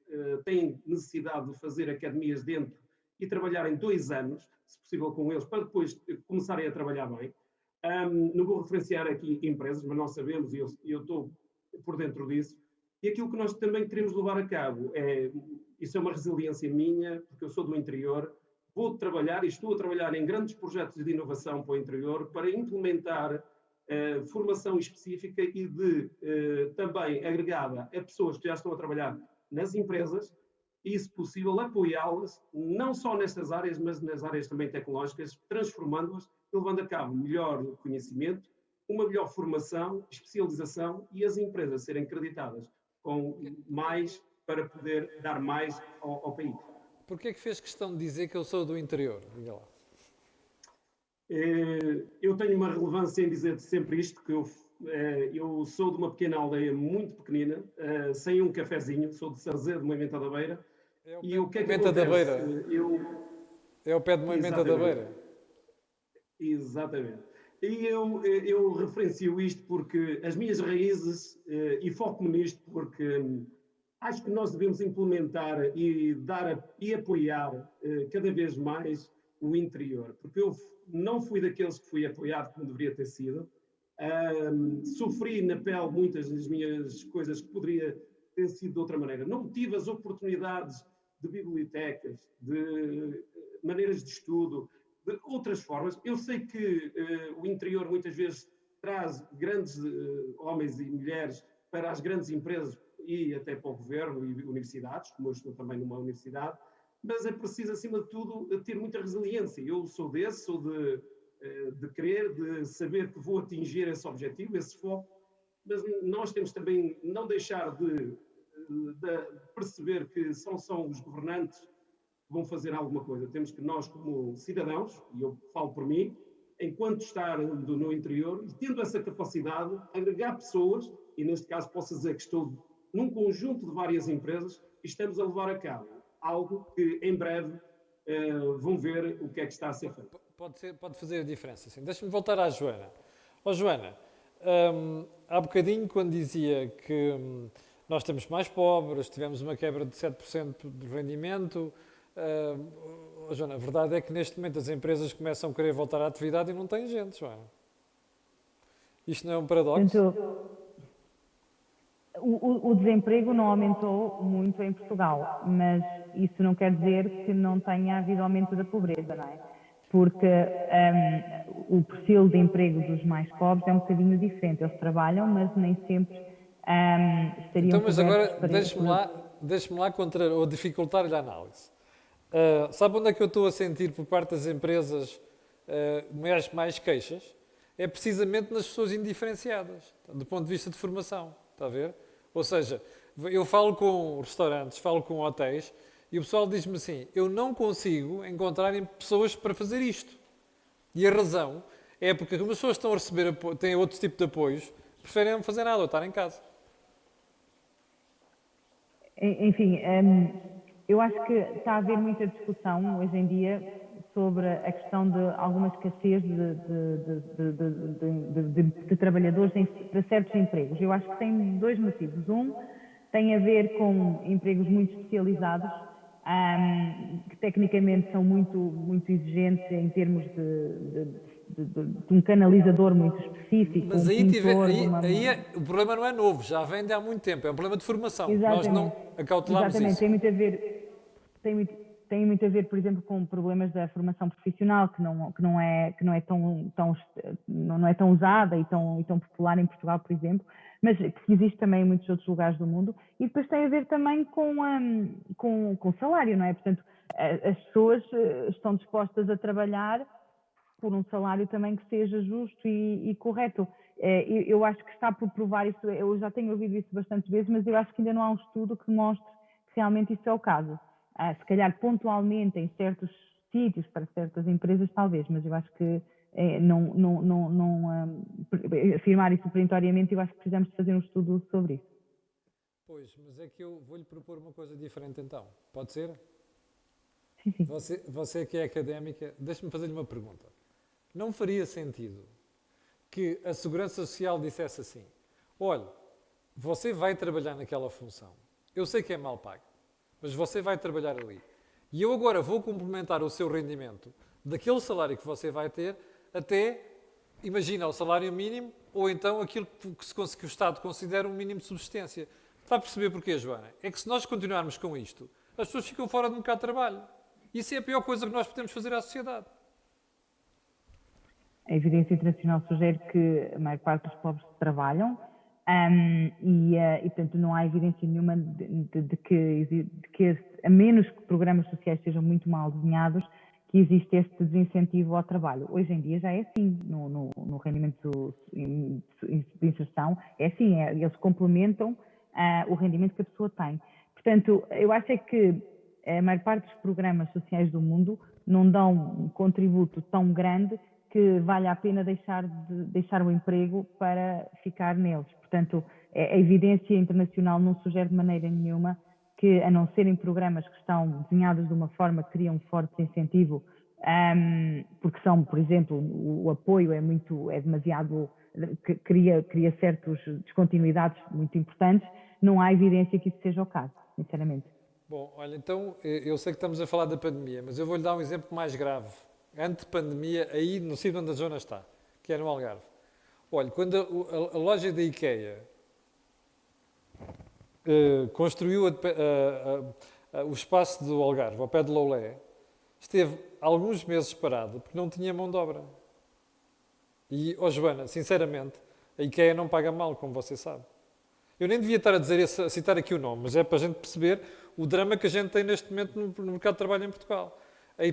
têm necessidade de fazer academias dentro e trabalhar em 2 anos, se possível com eles, para depois começarem a trabalhar bem. Não vou referenciar aqui empresas, mas nós sabemos, e eu estou por dentro disso, e aquilo que nós também queremos levar a cabo, isso é uma resiliência minha, porque eu sou do interior, vou trabalhar e estou a trabalhar em grandes projetos de inovação para o interior, para implementar formação específica e também agregada a pessoas que já estão a trabalhar nas empresas, e, se possível, apoiá-las, não só nestas áreas, mas nas áreas também tecnológicas, transformando-as e levando a cabo melhor conhecimento, uma melhor formação, especialização e as empresas serem acreditadas com mais para poder dar mais ao país. Porquê é que fez questão de dizer que eu sou do interior? Diga lá. Eu tenho uma relevância em dizer sempre isto, que eu sou de uma pequena aldeia muito pequenina, sem um cafezinho, sou de Sarzedo, de Moimenta da Beira. E o que é que acontece? Da Beira. É o pé de Moimenta da Beira. Exatamente. E eu referencio isto porque as minhas raízes, e foco-me nisto porque acho que nós devemos implementar e apoiar cada vez mais o interior, porque eu não fui daqueles que fui apoiado como deveria ter sido. Sofri na pele muitas das minhas coisas que poderia ter sido de outra maneira. Não tive as oportunidades de bibliotecas, de maneiras de estudo, de outras formas. Eu sei que o interior muitas vezes traz grandes homens e mulheres para as grandes empresas e até para o governo e universidades, como eu estou também numa universidade, mas é preciso, acima de tudo, ter muita resiliência. Eu sou de querer, de saber que vou atingir esse objetivo, esse foco, mas nós temos também não deixar de perceber que são os governantes que vão fazer alguma coisa. Temos que nós, como cidadãos, e eu falo por mim, enquanto estar no interior, e tendo essa capacidade, agregar pessoas, e neste caso posso dizer que estou num conjunto de várias empresas e estamos a levar a cabo algo que em breve vão ver o que é que está a ser feito. Pode fazer a diferença. Sim. Deixa-me voltar à Joana. Joana, há bocadinho quando dizia que nós estamos mais pobres, tivemos uma quebra de 7% de rendimento, Joana, a verdade é que neste momento as empresas começam a querer voltar à atividade e não têm gente, Joana. Isto não é um paradoxo? O desemprego não aumentou muito em Portugal, mas isso não quer dizer que não tenha havido aumento da pobreza, não é? Porque o perfil de emprego dos mais pobres é um bocadinho diferente. Eles trabalham, mas nem sempre estariam... Então, mas agora deixe-me lá ou dificultar-lhe a análise. Sabe onde é que eu estou a sentir por parte das empresas mais queixas? É precisamente nas pessoas indiferenciadas, do ponto de vista de formação, está a ver? Ou seja, eu falo com restaurantes, falo com hotéis e o pessoal diz-me assim, eu não consigo encontrar pessoas para fazer isto. E a razão é porque como as pessoas estão a receber, têm outro tipo de apoios, preferem não fazer nada ou estar em casa. Enfim, eu acho que está a haver muita discussão hoje em dia sobre a questão de alguma escassez de trabalhadores para certos empregos. Eu acho que tem dois motivos. Um tem a ver com empregos muito especializados, que tecnicamente são muito exigentes em termos de um canalizador muito específico. Mas um aí, pintor, o problema não é novo, já vem de há muito tempo, é um problema de formação. Exatamente. Nós não acautelámos Exatamente, isso. tem muito a ver, tem muito a ver, por exemplo, com problemas da formação profissional, que não é tão usada e tão popular em Portugal, por exemplo, mas que existe também em muitos outros lugares do mundo, e depois tem a ver também com salário, não é? Portanto, as pessoas estão dispostas a trabalhar por um salário também que seja justo e correto. Eu acho que está por provar isso, eu já tenho ouvido isso bastantes vezes, mas eu acho que ainda não há um estudo que mostre que realmente isso é o caso. Se calhar pontualmente em certos sítios, para certas empresas, talvez, mas eu acho que afirmar isso perentoriamente, eu acho que precisamos de fazer um estudo sobre isso. Pois, mas é que eu vou-lhe propor uma coisa diferente então. Pode ser? Sim, sim. Você que é académica, deixe-me fazer-lhe uma pergunta. Não faria sentido que a Segurança Social dissesse assim: olha, você vai trabalhar naquela função, eu sei que é mal pago, mas você vai trabalhar ali. E eu agora vou complementar o seu rendimento daquele salário que você vai ter até, imagina, o salário mínimo ou então aquilo que o Estado considera um mínimo de subsistência. Está a perceber porquê, Joana? É que se nós continuarmos com isto, as pessoas ficam fora do mercado de trabalho. Isso é a pior coisa que nós podemos fazer à sociedade. A evidência internacional sugere que a maior parte dos pobres trabalham portanto, não há evidência nenhuma de que, a menos que programas sociais sejam muito mal desenhados, que existe este desincentivo ao trabalho. Hoje em dia já é assim, no rendimento de inserção, é assim, eles complementam o rendimento que a pessoa tem. Portanto, eu acho é que a maior parte dos programas sociais do mundo não dão um contributo tão grande que vale a pena deixar o emprego para ficar neles. Portanto, a evidência internacional não sugere de maneira nenhuma que, a não serem programas que estão desenhados de uma forma que criam um forte incentivo, porque são, por exemplo, o apoio é demasiado, cria certas descontinuidades muito importantes, não há evidência que isso seja o caso, sinceramente. Bom, olha, então, eu sei que estamos a falar da pandemia, mas eu vou-lhe dar um exemplo mais grave. Antes de pandemia, aí no sítio onde a Joana está, que é no Algarve. Olha, quando a loja da IKEA construiu o espaço do Algarve, ao pé de Loulé, esteve alguns meses parado porque não tinha mão de obra. E, Joana, sinceramente, a IKEA não paga mal, como você sabe. Eu nem devia estar a citar aqui o nome, mas é para a gente perceber o drama que a gente tem neste momento no mercado de trabalho em Portugal.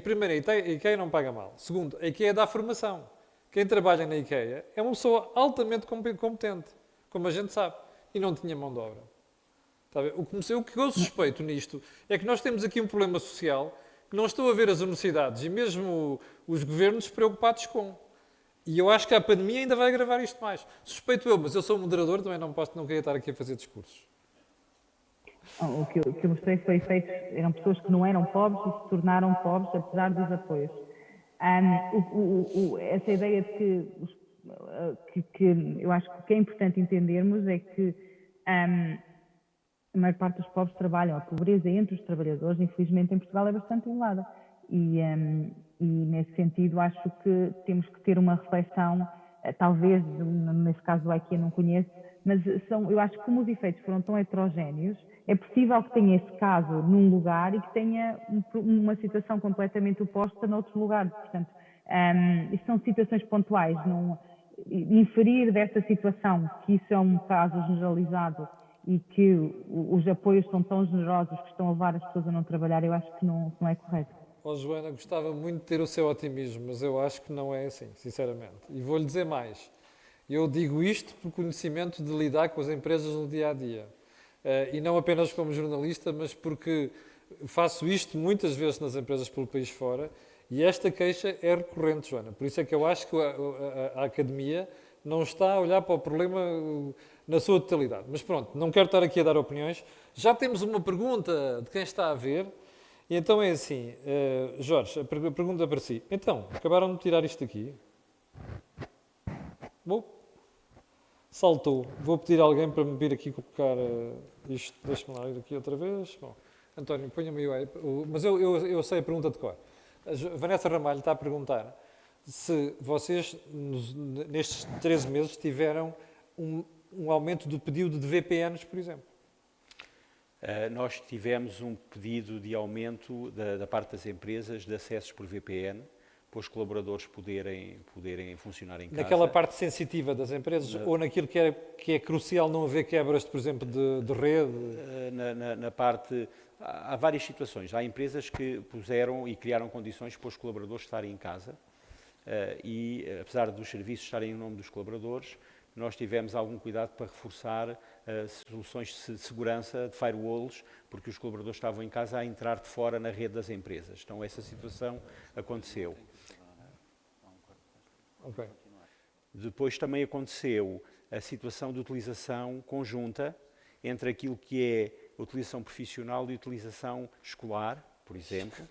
Primeiro, a IKEA não paga mal. Segundo, a IKEA dá formação. Quem trabalha na IKEA é uma pessoa altamente competente, como a gente sabe, e não tinha mão de obra. Está a ver? O que eu suspeito nisto é que nós temos aqui um problema social que não estou a ver as universidades e mesmo os governos preocupados com. E eu acho que a pandemia ainda vai agravar isto mais. Suspeito eu, mas eu sou moderador, também não queria estar aqui a fazer discursos. O que eu mostrei foi feito, eram pessoas que não eram pobres e se tornaram pobres apesar dos apoios. Essa ideia de que eu acho que é importante entendermos é que a maior parte dos pobres trabalham. A pobreza entre os trabalhadores, infelizmente, em Portugal é bastante elevada. E nesse sentido, acho que temos que ter uma reflexão, talvez, nesse caso do IKEA não conheço, mas eu acho que como os efeitos foram tão heterogéneos, é possível que tenha esse caso num lugar e que tenha uma situação completamente oposta noutros lugares. Portanto, isto são situações pontuais. Inferir desta situação que isso é um caso generalizado e que os apoios são tão generosos que estão a levar as pessoas a não trabalhar, eu acho que não é correto. Joana, gostava muito de ter o seu otimismo, mas eu acho que não é assim, sinceramente. E vou-lhe dizer mais. Eu digo isto por conhecimento de lidar com as empresas no dia-a-dia. E não apenas como jornalista, mas porque faço isto muitas vezes nas empresas pelo país fora e esta queixa é recorrente, Joana. Por isso é que eu acho que a academia não está a olhar para o problema na sua totalidade. Mas pronto, não quero estar aqui a dar opiniões. Já temos uma pergunta de quem está a ver. E então é assim, Jorge, a pergunta para si. Então, acabaram de tirar isto aqui? Bom, saltou. Vou pedir a alguém para me vir aqui colocar isto. Deixa-me lá ir aqui outra vez. Bom, António, ponha-me aí. Mas eu sei a pergunta de cor. A Vanessa Ramalho está a perguntar se vocês, nestes 13 meses, tiveram um aumento do pedido de VPNs, por exemplo. Nós tivemos um pedido de aumento da parte das empresas de acessos por VPN, para os colaboradores poderem funcionar em casa. Naquela parte sensitiva das empresas ou naquilo que é crucial não haver quebras, por exemplo, de rede? Na parte... Há várias situações. Há empresas que puseram e criaram condições para os colaboradores estarem em casa e, apesar dos serviços estarem em nome dos colaboradores, nós tivemos algum cuidado para reforçar soluções de segurança, de firewalls, porque os colaboradores estavam em casa a entrar de fora na rede das empresas. Então, essa situação aconteceu. Okay. Depois também aconteceu a situação de utilização conjunta entre aquilo que é a utilização profissional e a utilização escolar, por exemplo,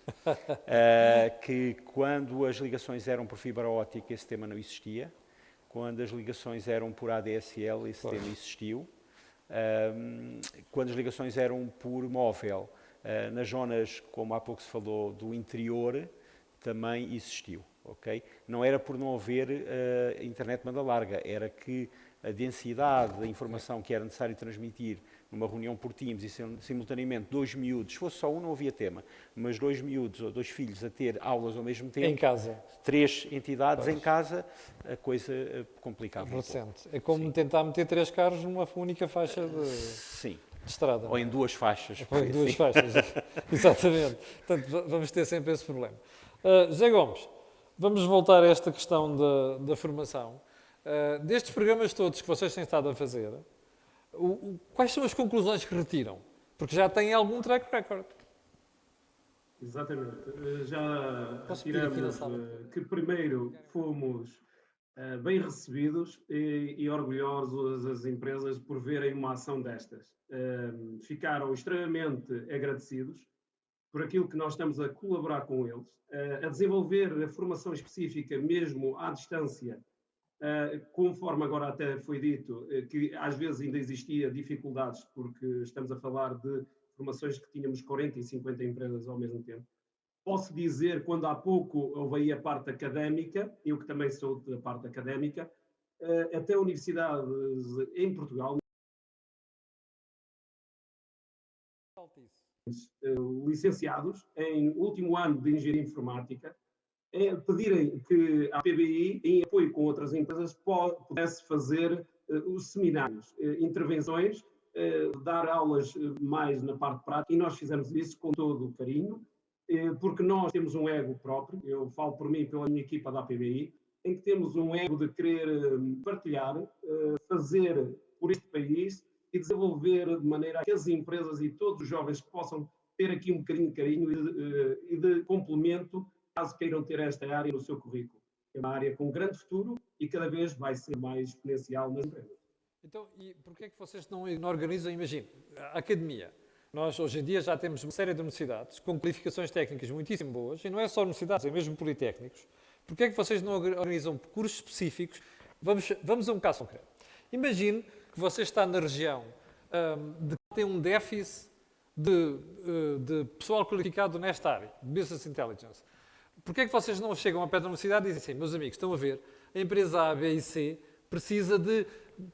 que quando as ligações eram por fibra óptica, esse tema não existia. Quando as ligações eram por ADSL, esse tema existiu. Quando as ligações eram por móvel, nas zonas, como há pouco se falou, do interior, também existiu. Okay? Não era por não haver internet banda larga, era que a densidade da informação que era necessário transmitir numa reunião por Teams e simultaneamente 2 miúdos, se fosse só um não havia tema, mas 2 miúdos ou 2 filhos a ter aulas ao mesmo tempo, em casa, 3 entidades em casa, a coisa complicava. Recente. É como tentar meter 3 carros numa única faixa de estrada. Ou em 2 faixas. Ou em 2 faixas, exatamente. Portanto, vamos ter sempre esse problema. José Gomes, vamos voltar a esta questão da formação. Destes programas todos que vocês têm estado a fazer, quais são as conclusões que retiram? Porque já têm algum track record. Exatamente. Já retiramos que primeiro fomos bem recebidos e orgulhosos as empresas por verem uma ação destas. Ficaram extremamente agradecidos por aquilo que nós estamos a colaborar com eles, a desenvolver a formação específica mesmo à distância, conforme agora até foi dito, que às vezes ainda existia dificuldades, porque estamos a falar de formações que tínhamos 40 e 50 empresas ao mesmo tempo. Posso dizer, quando há pouco houve aí a parte académica, eu que também sou da parte académica, até universidades em Portugal, licenciados em último ano de Engenharia Informática, pedirem que a PBI, em apoio com outras empresas, pudesse fazer os seminários, intervenções, dar aulas mais na parte prática, e nós fizemos isso com todo o carinho, porque nós temos um ego próprio, eu falo por mim e pela minha equipa da PBI, em que temos um ego de querer partilhar, fazer por este país e desenvolver de maneira que as empresas e todos os jovens possam ter aqui um bocadinho de carinho e de complemento, caso queiram ter esta área no seu currículo. É uma área com grande futuro e cada vez vai ser mais exponencial nas empresas. Então, e porquê é que vocês não organizam, imagine, a academia? Nós, hoje em dia, já temos uma série de universidades com qualificações técnicas muitíssimo boas, e não é só universidades, é mesmo politécnicos. Porquê é que vocês não organizam cursos específicos? Vamos a um caso concreto. Imagine que você está na região de que tem um déficit de pessoal qualificado nesta área, de Business Intelligence. Porquê é que vocês não chegam ao pé da universidade e dizem assim, meus amigos, estão a ver, a empresa A, B e C precisa de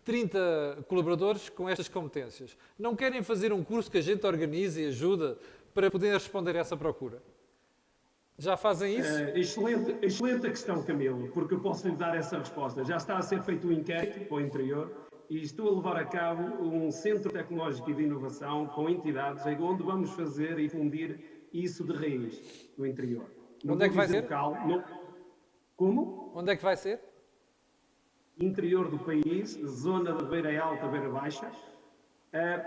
30 colaboradores com estas competências. Não querem fazer um curso que a gente organize e ajuda para poder responder a essa procura? Já fazem isso? Excelente a questão, Camilo, porque eu posso lhe dar essa resposta. Já está a ser feito um inquérito para o interior e estou a levar a cabo um centro tecnológico e de inovação com entidades onde vamos fazer e fundir isso de raiz no interior. Onde é que vai ser? Como? Onde é que vai ser? Interior do país, zona da Beira Alta, Beira Baixa.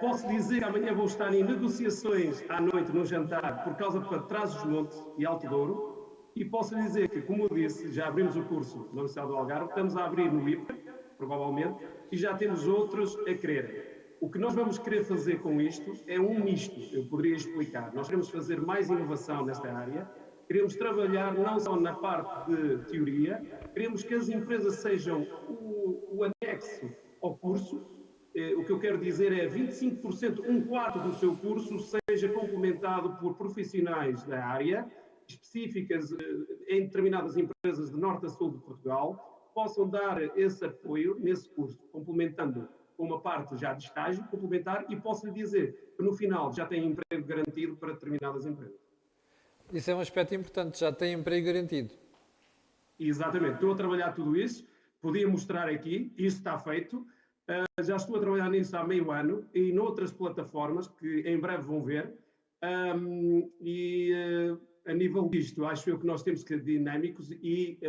Posso dizer que amanhã vou estar em negociações à noite no jantar por causa de Trás-os-Montes e Alto Douro. E posso dizer que, como eu disse, já abrimos o curso na Universidade do Algarve, estamos a abrir no IPA, provavelmente, e já temos outros a quererem. O que nós vamos querer fazer com isto é um misto, eu poderia explicar. Nós queremos fazer mais inovação nesta área, queremos trabalhar não só na parte de teoria, queremos que as empresas sejam o anexo ao curso. O que eu quero dizer é 25%, um quarto do seu curso seja complementado por profissionais da área, específicas em determinadas empresas de norte a sul de Portugal, possam dar esse apoio nesse curso, complementando uma parte já de estágio, complementar, e posso lhe dizer que no final já tem emprego garantido para determinadas empresas. Isso é um aspecto importante, já tem emprego garantido. Exatamente, estou a trabalhar tudo isso, podia mostrar aqui, isso está feito, já estou a trabalhar nisso há meio ano e noutras plataformas que em breve vão ver, a nível disto, acho eu que nós temos que ser dinâmicos e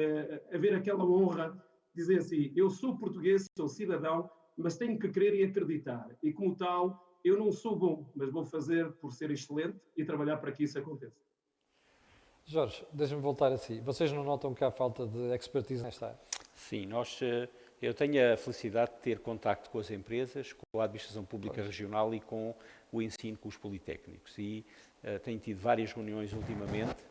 haver aquela honra, dizer assim, eu sou português, sou cidadão, mas tenho que querer e acreditar. E como tal, eu não sou bom, mas vou fazer por ser excelente e trabalhar para que isso aconteça. Jorge, deixa-me voltar a si. Vocês não notam que há falta de expertise nesta área? Sim, eu tenho a felicidade de ter contacto com as empresas, com a administração pública regional e com o ensino, com os politécnicos. E tenho tido várias reuniões ultimamente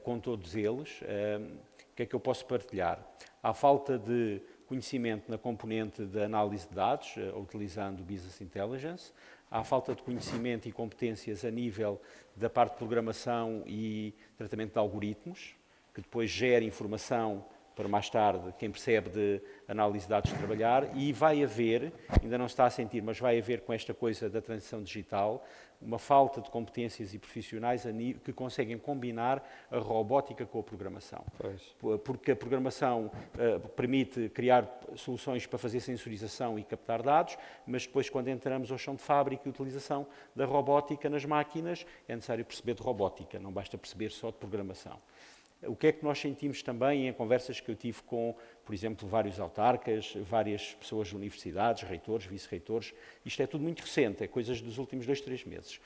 com todos eles. O que é que eu posso partilhar? Há falta de conhecimento na componente de análise de dados, utilizando o Business Intelligence. Há falta de conhecimento e competências a nível da parte de programação e tratamento de algoritmos, que depois gera informação para mais tarde quem percebe de análise de dados trabalhar, e vai haver, ainda não se está a sentir, mas vai haver com esta coisa da transição digital, uma falta de competências e profissionais que conseguem combinar a robótica com a programação. Pois. Porque a programação permite criar soluções para fazer sensorização e captar dados, mas depois quando entramos ao chão de fábrica e utilização da robótica nas máquinas, é necessário perceber de robótica, não basta perceber só de programação. O que é que nós sentimos também em conversas que eu tive com, por exemplo, vários autarcas, várias pessoas de universidades, reitores, vice-reitores, isto é tudo muito recente, é coisas dos últimos 2, 3 meses.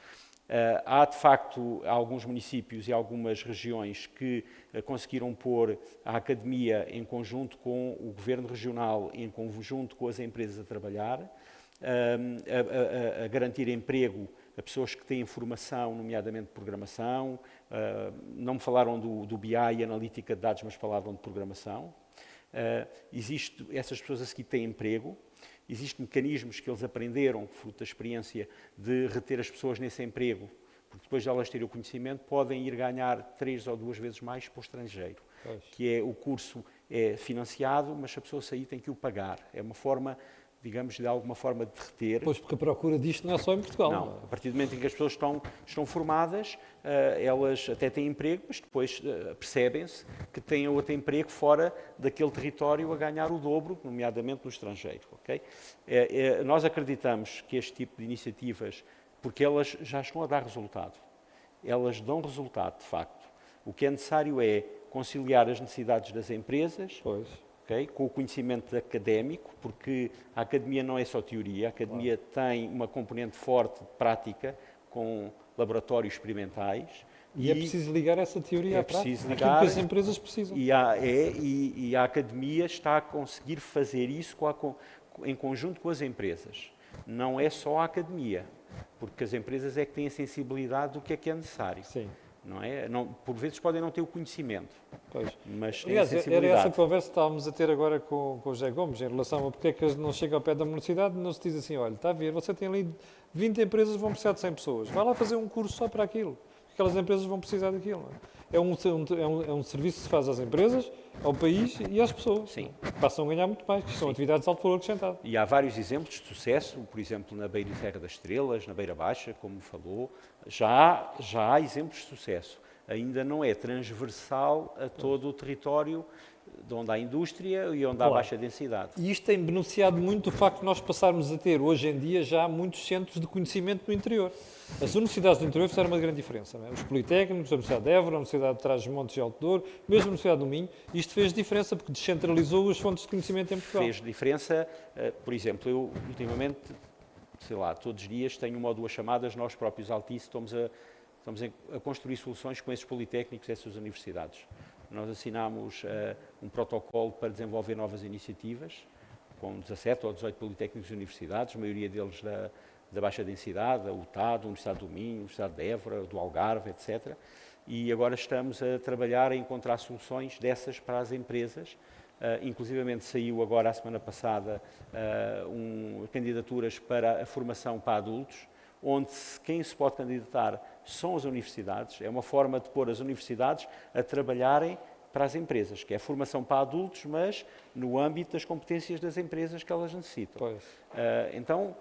Há, de facto, alguns municípios e algumas regiões que conseguiram pôr a academia em conjunto com o governo regional, em conjunto com as empresas a trabalhar, a garantir emprego a pessoas que têm formação, nomeadamente de programação. Não me falaram do BI e analítica de dados, mas falavam de programação. Essas pessoas a seguir têm emprego. Existem mecanismos que eles aprenderam, fruto da experiência, de reter as pessoas nesse emprego, porque depois de elas terem o conhecimento, podem ir ganhar 3 ou 2 vezes mais para o estrangeiro. Pois. Que é, o curso é financiado, mas se a pessoa sair tem que o pagar. É uma forma, digamos, de alguma forma de reter. Pois, porque a procura disto não é só em Portugal. Não, a partir do momento em que as pessoas estão formadas, elas até têm emprego, mas depois percebem-se que têm outro emprego fora daquele território a ganhar o dobro, nomeadamente no estrangeiro. Okay? Nós acreditamos que este tipo de iniciativas, porque elas já estão a dar resultado, elas dão resultado, de facto. O que é necessário é conciliar as necessidades das empresas, okay, com o conhecimento académico, porque a academia não é só teoria, a academia tem uma componente forte de prática, com laboratórios experimentais. E é preciso ligar essa teoria à prática, aquilo que as empresas precisam. E a academia está a conseguir fazer isso em conjunto com as empresas. Não é só a academia, porque as empresas é que têm a sensibilidade do que é necessário. Sim. Não é? Por vezes podem não ter o conhecimento, mas têm aliás, a sensibilidade. Era essa conversa que estávamos a ter agora com o José Gomes, em relação a porque é que não chega ao pé da universidade, não se diz assim, olha, está a ver, você tem ali 20 empresas que vão precisar de 100 pessoas, vai lá fazer um curso só para aquilo, porque aquelas empresas vão precisar daquilo. Não é? É um serviço que se faz às empresas, ao país e às pessoas. Sim. Passam a ganhar muito mais, que são atividades de alto valor acrescentado. E há vários exemplos de sucesso, por exemplo, na Beira e Serra das Estrelas, na Beira Baixa, como falou, já há exemplos de sucesso. Ainda não é transversal a todo o território de onde há indústria e onde há baixa densidade. E isto tem beneficiado muito o facto de nós passarmos a ter, hoje em dia, já muitos centros de conhecimento no interior. As universidades do interior fizeram uma grande diferença. Não é? Os politécnicos, a Universidade de Évora, a Universidade de Trás-os-Montes e Alto Douro, mesmo a Universidade do Minho, isto fez diferença porque descentralizou as fontes de conhecimento em Portugal. Fez diferença, por exemplo, eu ultimamente, sei lá, todos os dias tenho 1 ou 2 chamadas, nós próprios Altice estamos a construir soluções com esses politécnicos e essas universidades. Nós assinámos um protocolo para desenvolver novas iniciativas com 17 ou 18 politécnicos e universidades, a maioria deles da baixa densidade, a UTAD, a Universidade do Minho, a Universidade de Évora, do Algarve, etc. E agora estamos a trabalhar a encontrar soluções dessas para as empresas. Inclusivamente saiu agora, a semana passada, candidaturas para a formação para adultos, onde quem se pode candidatar são as universidades. É uma forma de pôr as universidades a trabalharem para as empresas, que é a formação para adultos, mas no âmbito das competências das empresas que elas necessitam. Então,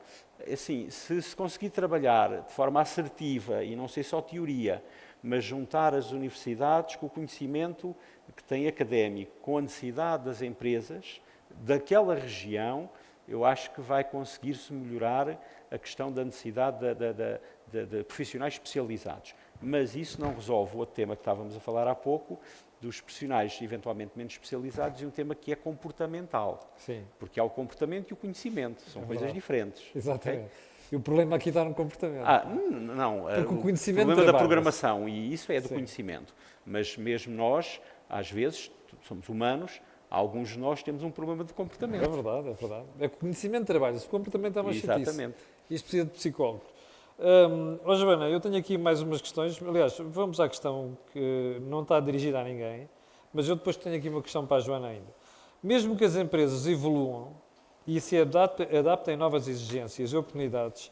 assim, se conseguir trabalhar de forma assertiva e não ser só teoria, mas juntar as universidades com o conhecimento que têm académico, com a necessidade das empresas daquela região, eu acho que vai conseguir-se melhorar a questão da necessidade de profissionais especializados. Mas isso não resolve o outro tema que estávamos a falar há pouco, dos profissionais eventualmente menos especializados, e um tema que é comportamental. Sim. Porque há o comportamento e o conhecimento, são coisas diferentes. Exatamente. Okay? E o problema aqui está no comportamento. Não, porque o conhecimento problema da programação, e isso é do conhecimento. Mas mesmo nós, às vezes, somos humanos, alguns de nós temos um problema de comportamento. É verdade, é verdade. É que o conhecimento trabalha-se, o comportamento é uma chatice. Exatamente. Isto precisa de psicólogos. Joana, eu tenho aqui mais umas questões. Aliás, vamos à questão que não está dirigida a ninguém, mas eu depois tenho aqui uma questão para a Joana ainda. Mesmo que as empresas evoluam e se adaptem a novas exigências e oportunidades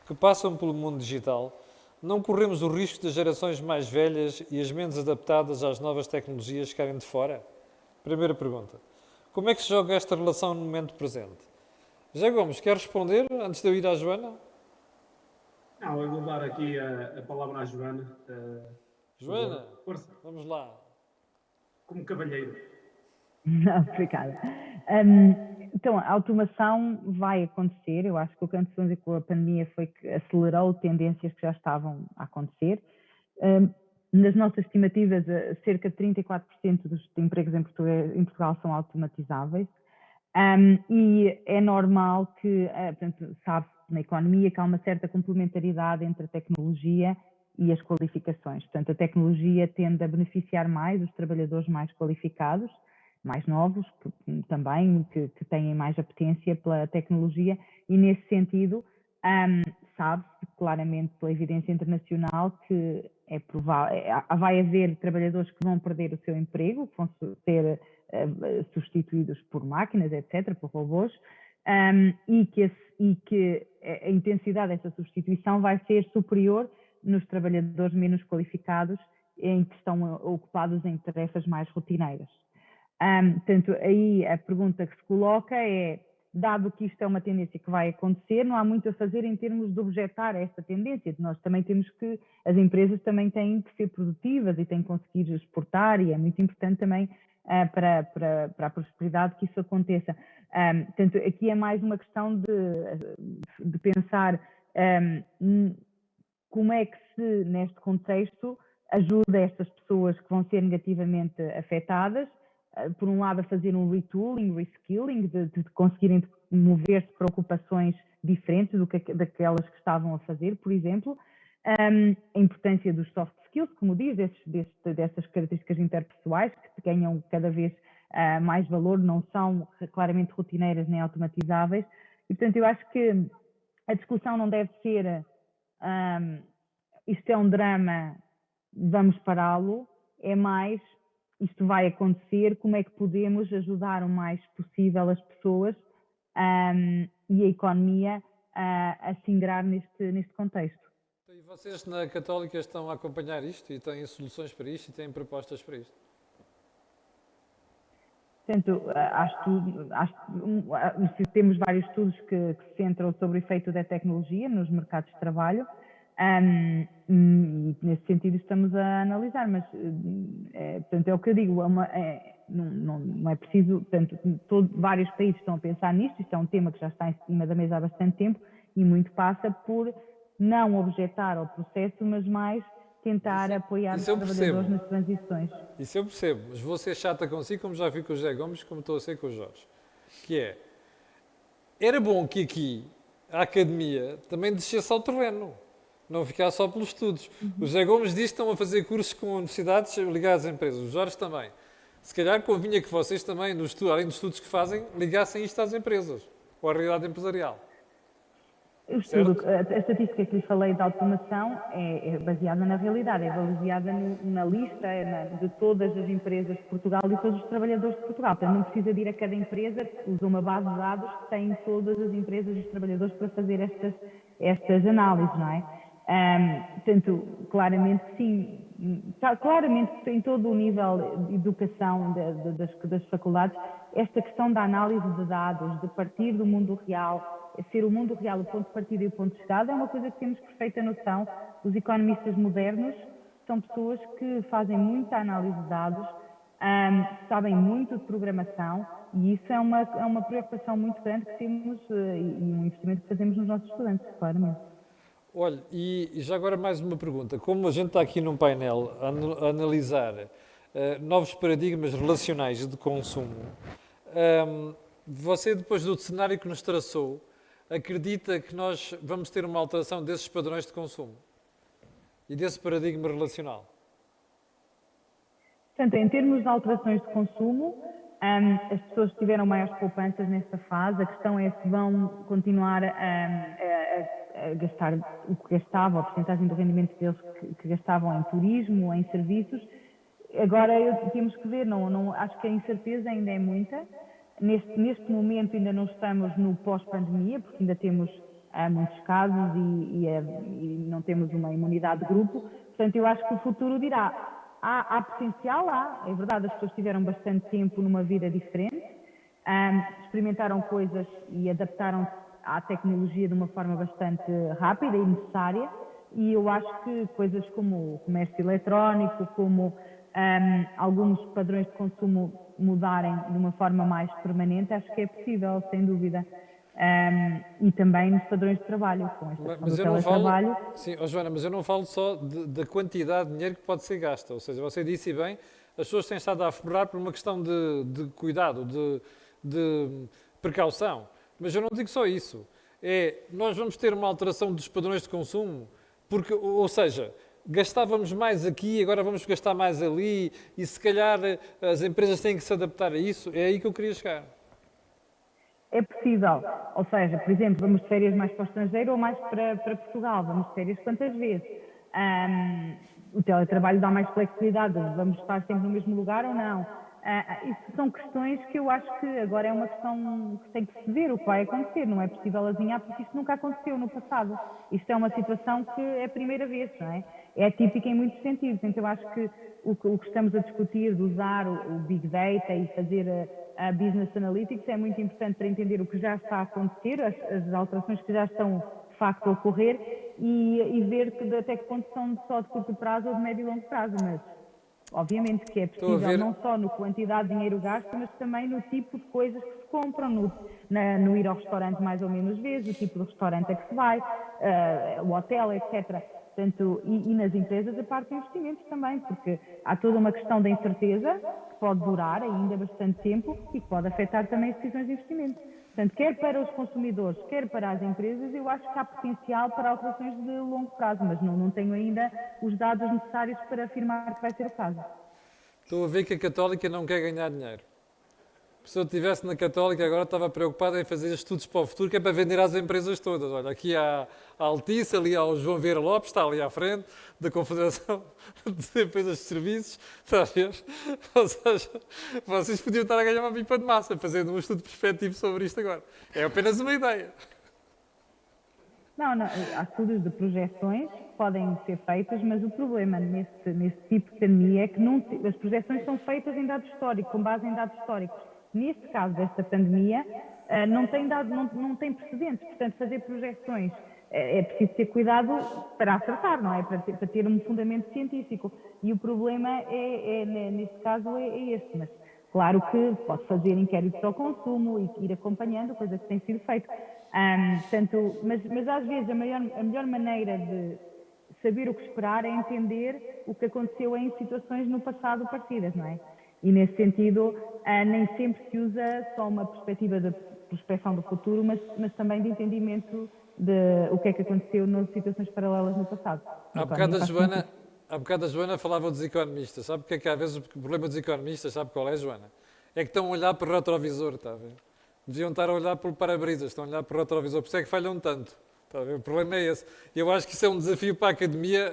que passam pelo mundo digital, não corremos o risco das gerações mais velhas e as menos adaptadas às novas tecnologias ficarem de fora? Primeira pergunta. Como é que se joga esta relação no momento presente? José Gomes, quer responder antes de eu ir à Joana? Não, eu vou dar aqui a palavra à Joana. Joana, força. Vamos lá. Como cavalheiro. Obrigada. Então, a automação vai acontecer. Eu acho que o que aconteceu com a pandemia foi que acelerou tendências que já estavam a acontecer. Nas nossas estimativas, cerca de 34% dos empregos em Portugal são automatizáveis. E é normal que, portanto, sabe-se na economia que há uma certa complementaridade entre a tecnologia e as qualificações. Portanto, a tecnologia tende a beneficiar mais os trabalhadores mais qualificados, mais novos também, que têm mais apetência pela tecnologia, e nesse sentido sabe-se claramente pela evidência internacional que é provável, vai haver trabalhadores que vão perder o seu emprego, que vão ser substituídos por máquinas, etc., por robôs, e que a intensidade dessa substituição vai ser superior nos trabalhadores menos qualificados, em que estão ocupados em tarefas mais rotineiras. Portanto, aí a pergunta que se coloca é, dado que isto é uma tendência que vai acontecer, não há muito a fazer em termos de objetar esta tendência. Nós também temos que, as empresas também têm que ser produtivas e têm que conseguir exportar, e é muito importante também para a prosperidade que isso aconteça. Portanto, aqui é mais uma questão de pensar como é que se, neste contexto, ajuda estas pessoas que vão ser negativamente afetadas, por um lado a fazer um retooling, reskilling, de conseguirem mover-se para ocupações diferentes daquelas que estavam a fazer, por exemplo, a importância dos soft skills, como diz, dessas características interpessoais que ganham cada vez mais valor, não são claramente rotineiras nem automatizáveis, e portanto eu acho que a discussão não deve ser isto é um drama, vamos pará-lo, é mais isto vai acontecer, como é que podemos ajudar o mais possível as pessoas e a economia a se ingrar neste contexto. E vocês na Católica estão a acompanhar isto e têm soluções para isto e têm propostas para isto? Portanto, temos vários estudos que se centram sobre o efeito da tecnologia nos mercados de trabalho. E nesse sentido estamos a analisar, mas portanto, é o que eu digo, não é preciso, portanto, vários países estão a pensar nisto, isto é um tema que já está em cima da mesa há bastante tempo e muito passa por não objetar ao processo, mas mais tentar apoiar os trabalhadores nas transições. Isso eu percebo, mas vou ser chata consigo, como já vi com o José Gomes, como estou a ser com o Jorge, que era bom que aqui a academia também descesse ao terreno, não ficar só pelos estudos. O José Gomes diz que estão a fazer cursos com universidades ligadas a empresas, o Jorge também. Se calhar convinha que vocês também, além dos estudos que fazem, ligassem isto às empresas, ou à realidade empresarial. O estudo, a estatística que lhe falei da automação é baseada na realidade, é baseada na lista de todas as empresas de Portugal e todos os trabalhadores de Portugal. Portanto, não precisa de ir a cada empresa, usa uma base de dados que tem todas as empresas e os trabalhadores para fazer estas análises, não é? Portanto, claramente sim, claramente em todo o nível de educação das faculdades, esta questão da análise de dados, de partir do mundo real, ser o mundo real o ponto de partida e o ponto de chegada, é uma coisa que temos perfeita noção. Os economistas modernos são pessoas que fazem muita análise de dados, sabem muito de programação, e isso é uma preocupação muito grande que temos e um investimento que fazemos nos nossos estudantes, claramente. Olha, e já agora mais uma pergunta. Como a gente está aqui num painel a analisar novos paradigmas relacionais de consumo, você, depois do cenário que nos traçou, acredita que nós vamos ter uma alteração desses padrões de consumo e desse paradigma relacional? Portanto, em termos de alterações de consumo, as pessoas tiveram maiores poupanças nesta fase. A questão é se vão continuar a gastar o que gastavam, a porcentagem do rendimento deles que gastavam em turismo, em serviços. Agora temos que ver, acho que a incerteza ainda é muita. Neste momento ainda não estamos no pós-pandemia, porque ainda temos muitos casos e não temos uma imunidade de grupo. Portanto, eu acho que o futuro dirá. Há potencial, é verdade, as pessoas tiveram bastante tempo numa vida diferente, experimentaram coisas e adaptaram-se à tecnologia de uma forma bastante rápida e necessária, e eu acho que coisas como o comércio eletrónico, como alguns padrões de consumo mudarem de uma forma mais permanente, acho que é possível, sem dúvida. E também nos padrões de trabalho, com esta questão do teletrabalho. Sim, Joana, mas eu não falo só da quantidade de dinheiro que pode ser gasta, ou seja, você disse bem, as pessoas têm estado a aflorar por uma questão de cuidado, de precaução, mas eu não digo só isso, nós vamos ter uma alteração dos padrões de consumo, porque, ou seja, gastávamos mais aqui, agora vamos gastar mais ali, e se calhar as empresas têm que se adaptar a isso, é aí que eu queria chegar. É possível, ou seja, por exemplo, vamos de férias mais para o estrangeiro ou mais para Portugal, vamos de férias quantas vezes? O teletrabalho dá mais flexibilidade, vamos estar sempre no mesmo lugar ou não? Isso são questões que eu acho que agora é uma questão que tem que se ver o que vai acontecer, não é possível adivinhar porque isto nunca aconteceu no passado. Isto é uma situação que é a primeira vez, não é? É atípica em muitos sentidos, então eu acho que o que estamos a discutir de usar o Big Data e fazer a Business Analytics é muito importante para entender o que já está a acontecer, as alterações que já estão de facto a ocorrer e ver até que ponto são só de curto prazo ou de médio e longo prazo, mas obviamente que é possível não só na quantidade de dinheiro gasto, mas também no tipo de coisas que se compram, no ir ao restaurante mais ou menos vezes, o tipo de restaurante a que se vai, o hotel, etc. Portanto, e nas empresas a parte de investimentos também, porque há toda uma questão da incerteza que pode durar ainda bastante tempo e que pode afetar também as decisões de investimento. Portanto, quer para os consumidores, quer para as empresas, eu acho que há potencial para alterações de longo prazo, mas não tenho ainda os dados necessários para afirmar que vai ser o caso. Estou a ver que a Católica não quer ganhar dinheiro. Se eu estivesse na Católica agora estava preocupado em fazer estudos para o futuro, que é para vender às empresas todas. Olha, aqui há a Altice, ali há o João Vieira Lopes, está ali à frente, da Confederação de Empresas de Serviços. Está a ver? Ou seja, vocês podiam estar a ganhar uma pipa de massa fazendo um estudo perspectivo sobre isto agora. É apenas uma ideia. Não, há estudos de projeções que podem ser feitas, mas o problema nesse tipo de pandemia é que as projeções são feitas em dados históricos, com base em dados históricos. Neste caso desta pandemia, não tem precedentes, portanto, fazer projeções é preciso ter cuidado para acertar, não é? Para ter um fundamento científico. E o problema, neste caso, é este. Mas, claro que pode fazer inquéritos ao consumo e ir acompanhando, coisa que tem sido feita. Mas às vezes a melhor maneira de saber o que esperar é entender o que aconteceu em situações no passado parecidas, não é? E, nesse sentido, nem sempre se usa só uma perspectiva de prospecção do futuro, mas também de entendimento de o que é que aconteceu nas situações paralelas no passado. Há bocado Há bocado a Joana falava dos economistas. Sabe porque é que às vezes o problema dos economistas, sabe qual é, Joana? É que estão a olhar para o retrovisor, está a ver? Deviam estar a olhar pelo para-brisas, estão a olhar para o retrovisor, por isso é que falham tanto. Está a ver? O problema é esse. E eu acho que isso é um desafio para a academia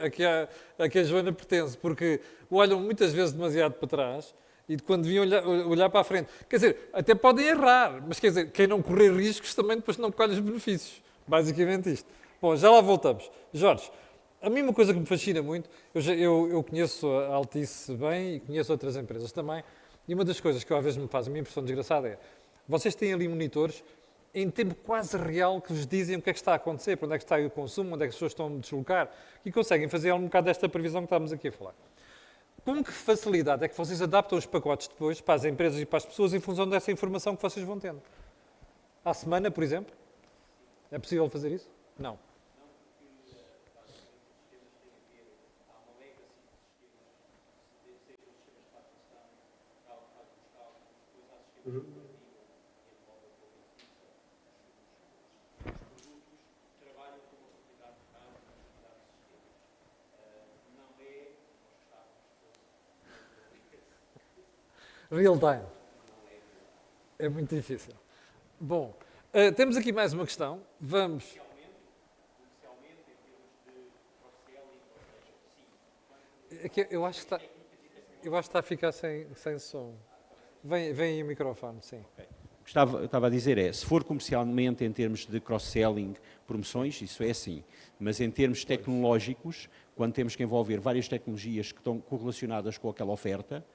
a que a Joana pertence, porque olham muitas vezes demasiado para trás e quando deviam olhar para a frente. Quer dizer, até podem errar, mas quer dizer, quem não correr riscos também depois não colhe os benefícios. Basicamente isto. Bom, já lá voltamos. Jorge, a mim uma coisa que me fascina muito, eu conheço a Altice bem e conheço outras empresas também, e uma das coisas que às vezes me faz a minha impressão desgraçada é, vocês têm ali monitores em tempo quase real que vos dizem o que é que está a acontecer, para onde é que está o consumo, onde é que as pessoas estão a deslocar, e conseguem fazer um bocado desta previsão que estamos aqui a falar. Com que facilidade é que vocês adaptam os pacotes depois para as empresas e para as pessoas em função dessa informação que vocês vão tendo? À semana, por exemplo? É possível fazer isso? Não. Real time. É muito difícil. Bom, temos aqui mais uma questão. Vamos. É que eu acho que está a ficar sem som. Vem aí o microfone, sim. Eu estava a dizer se for comercialmente em termos de cross-selling, promoções, isso é assim. Mas em termos tecnológicos, quando temos que envolver várias tecnologias que estão correlacionadas com aquela oferta,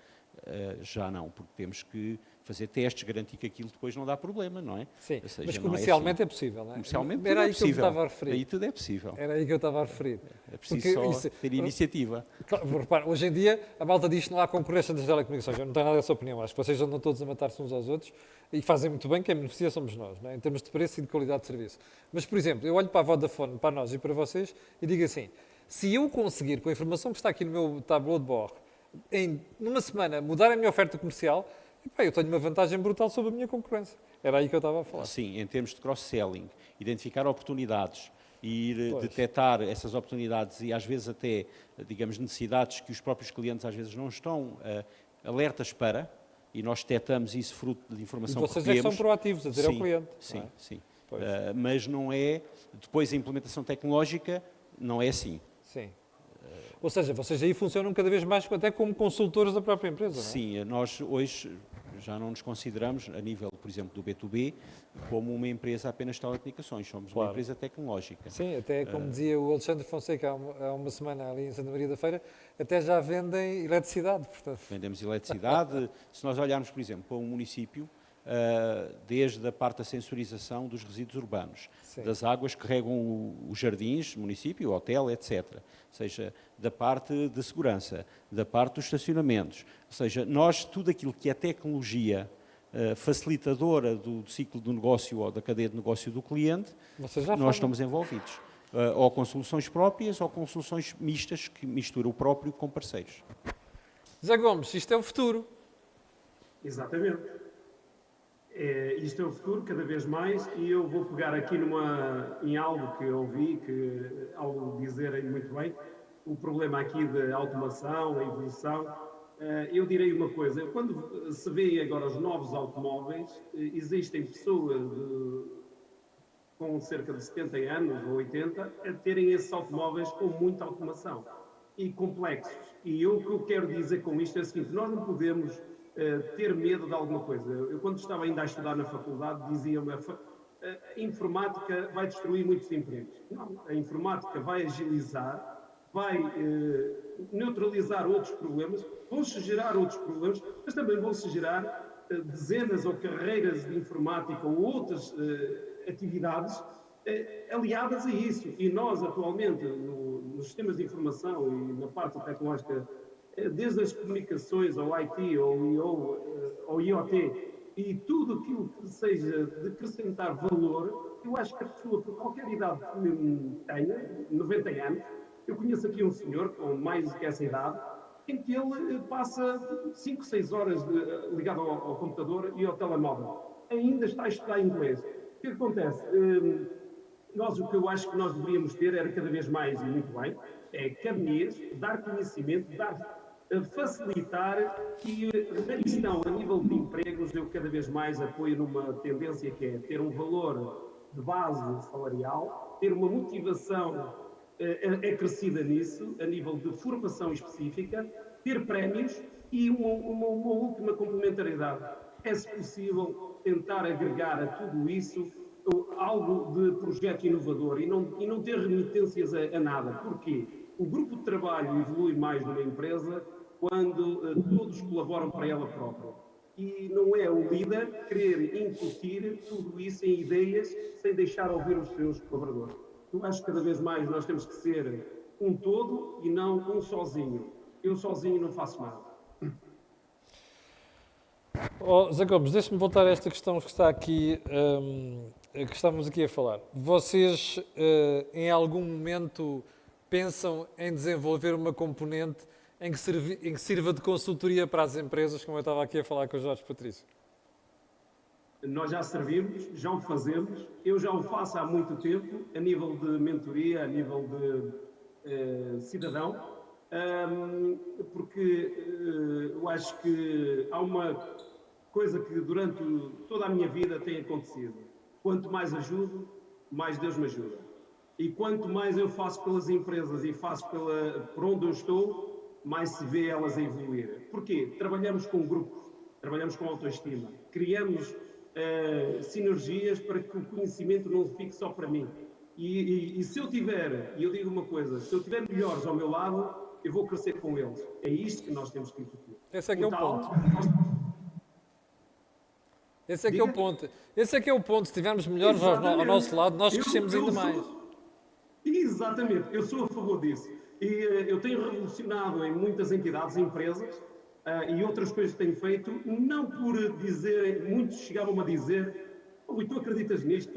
já não, porque temos que fazer testes, garantir que aquilo depois não dá problema, não é? Sim, seja, mas comercialmente é possível, não é? Comercialmente era tudo aí é que eu me possível. estava a referir. Aí tudo é possível. Era aí que eu estava a referir. É preciso só ter iniciativa. Claro, repara, hoje em dia a malta diz que não há concorrência nas telecomunicações. Eu não tenho nada dessa opinião. Acho que vocês andam todos a matar-se uns aos outros e fazem muito bem, quem beneficia somos nós, não é? Em termos de preço e de qualidade de serviço. Mas, por exemplo, eu olho para a Vodafone, para nós e para vocês e digo assim, se eu conseguir, com a informação que está aqui no meu tableau de bord, numa semana mudar a minha oferta comercial, eu tenho uma vantagem brutal sobre a minha concorrência. Era aí que eu estava a falar. Sim, em termos de cross-selling, identificar oportunidades e ir detectar essas oportunidades e às vezes até, digamos, necessidades que os próprios clientes às vezes não estão alertas para, e nós detectamos isso fruto de informação que vocês recolhemos. Vocês são proativos a dizer ao cliente. Sim, não é? sim. Mas não é, depois a implementação tecnológica não é assim. Sim. Ou seja, vocês aí funcionam cada vez mais até como consultores da própria empresa, não é? Sim, nós hoje já não nos consideramos, a nível, por exemplo, do B2B, como uma empresa apenas de telecomunicações, somos uma empresa tecnológica. Sim, até como dizia o Alexandre Fonseca há uma semana ali em Santa Maria da Feira, até já vendem eletricidade. Portanto. Vendemos eletricidade. Se nós olharmos, por exemplo, para um município, desde a parte da sensorização dos resíduos urbanos, das águas que regam os jardins, município, hotel, etc. Ou seja, da parte de segurança, da parte dos estacionamentos. Ou seja, nós, tudo aquilo que é tecnologia facilitadora do ciclo do negócio ou da cadeia de negócio do cliente, nós estamos envolvidos. Ou com soluções próprias ou com soluções mistas, que mistura o próprio com parceiros. Zé Gomes, isto é o futuro. Exatamente. Isto é o futuro, cada vez mais, e eu vou pegar aqui em algo que eu ouvi, que algo dizerem muito bem, o problema aqui da automação, a evolução. Eu direi uma coisa, quando se vê agora os novos automóveis, existem pessoas com cerca de 70 anos ou 80 a terem esses automóveis com muita automação e complexos. E o que eu quero dizer com isto é o seguinte, nós não podemos ter medo de alguma coisa. Eu, quando estava ainda a estudar na faculdade, dizia-me a informática vai destruir muitos empregos. Não, a informática vai agilizar, vai neutralizar outros problemas, vão-se gerar outros problemas, mas também vão-se gerar dezenas ou carreiras de informática ou outras atividades aliadas a isso. E nós, atualmente, nos sistemas de informação e na parte tecnológica, desde as comunicações, ao IT, ao IoT, e tudo aquilo que seja de acrescentar valor, eu acho que a pessoa, por qualquer idade que tenha, 90 anos, eu conheço aqui um senhor com mais do que essa idade, em que ele passa 5, 6 horas ligado ao computador e ao telemóvel. Ainda está a estudar inglês. O que acontece? O que eu acho que nós deveríamos ter era cada vez mais, e muito bem, é caminhos, dar conhecimento, facilitar e na questão a nível de empregos eu cada vez mais apoio numa tendência que é ter um valor de base salarial, ter uma motivação acrescida nisso, a nível de formação específica, ter prémios e uma última complementariedade. É, se possível, tentar agregar a tudo isso algo de projeto inovador e não ter remitências a nada. Porquê? O grupo de trabalho evolui mais numa empresa quando todos colaboram para ela própria. E não é o líder querer incutir tudo isso em ideias sem deixar ouvir os seus colaboradores. Eu acho que cada vez mais nós temos que ser um todo e não um sozinho. Eu sozinho não faço nada. Zé Gomes, deixa-me voltar a esta questão que está aqui, que estamos aqui a falar. Vocês, em algum momento, pensam em desenvolver uma componente em que sirva de consultoria para as empresas, como eu estava aqui a falar com o Jorge Patrício? Nós já servimos, já o fazemos, eu já o faço há muito tempo, a nível de mentoria, a nível de cidadão, porque eu acho que há uma coisa que durante toda a minha vida tem acontecido. Quanto mais ajudo, mais Deus me ajuda. E quanto mais eu faço pelas empresas e faço por onde eu estou, mais se vê elas a evoluir. Porquê? Trabalhamos com grupos, trabalhamos com autoestima, criamos sinergias para que o conhecimento não fique só para mim. E se eu tiver, e eu digo uma coisa, se eu tiver melhores ao meu lado, eu vou crescer com eles. É isto que nós temos que incutir. Esse é que é o ponto. Esse é que é o ponto. Esse é que é o ponto. Se tivermos melhores ao nosso lado, nós crescemos ainda mais. Exatamente. Eu sou a favor disso. E eu tenho revolucionado em muitas entidades, empresas, e outras coisas que tenho feito, não por dizer, muitos chegavam a dizer, tu acreditas nisto?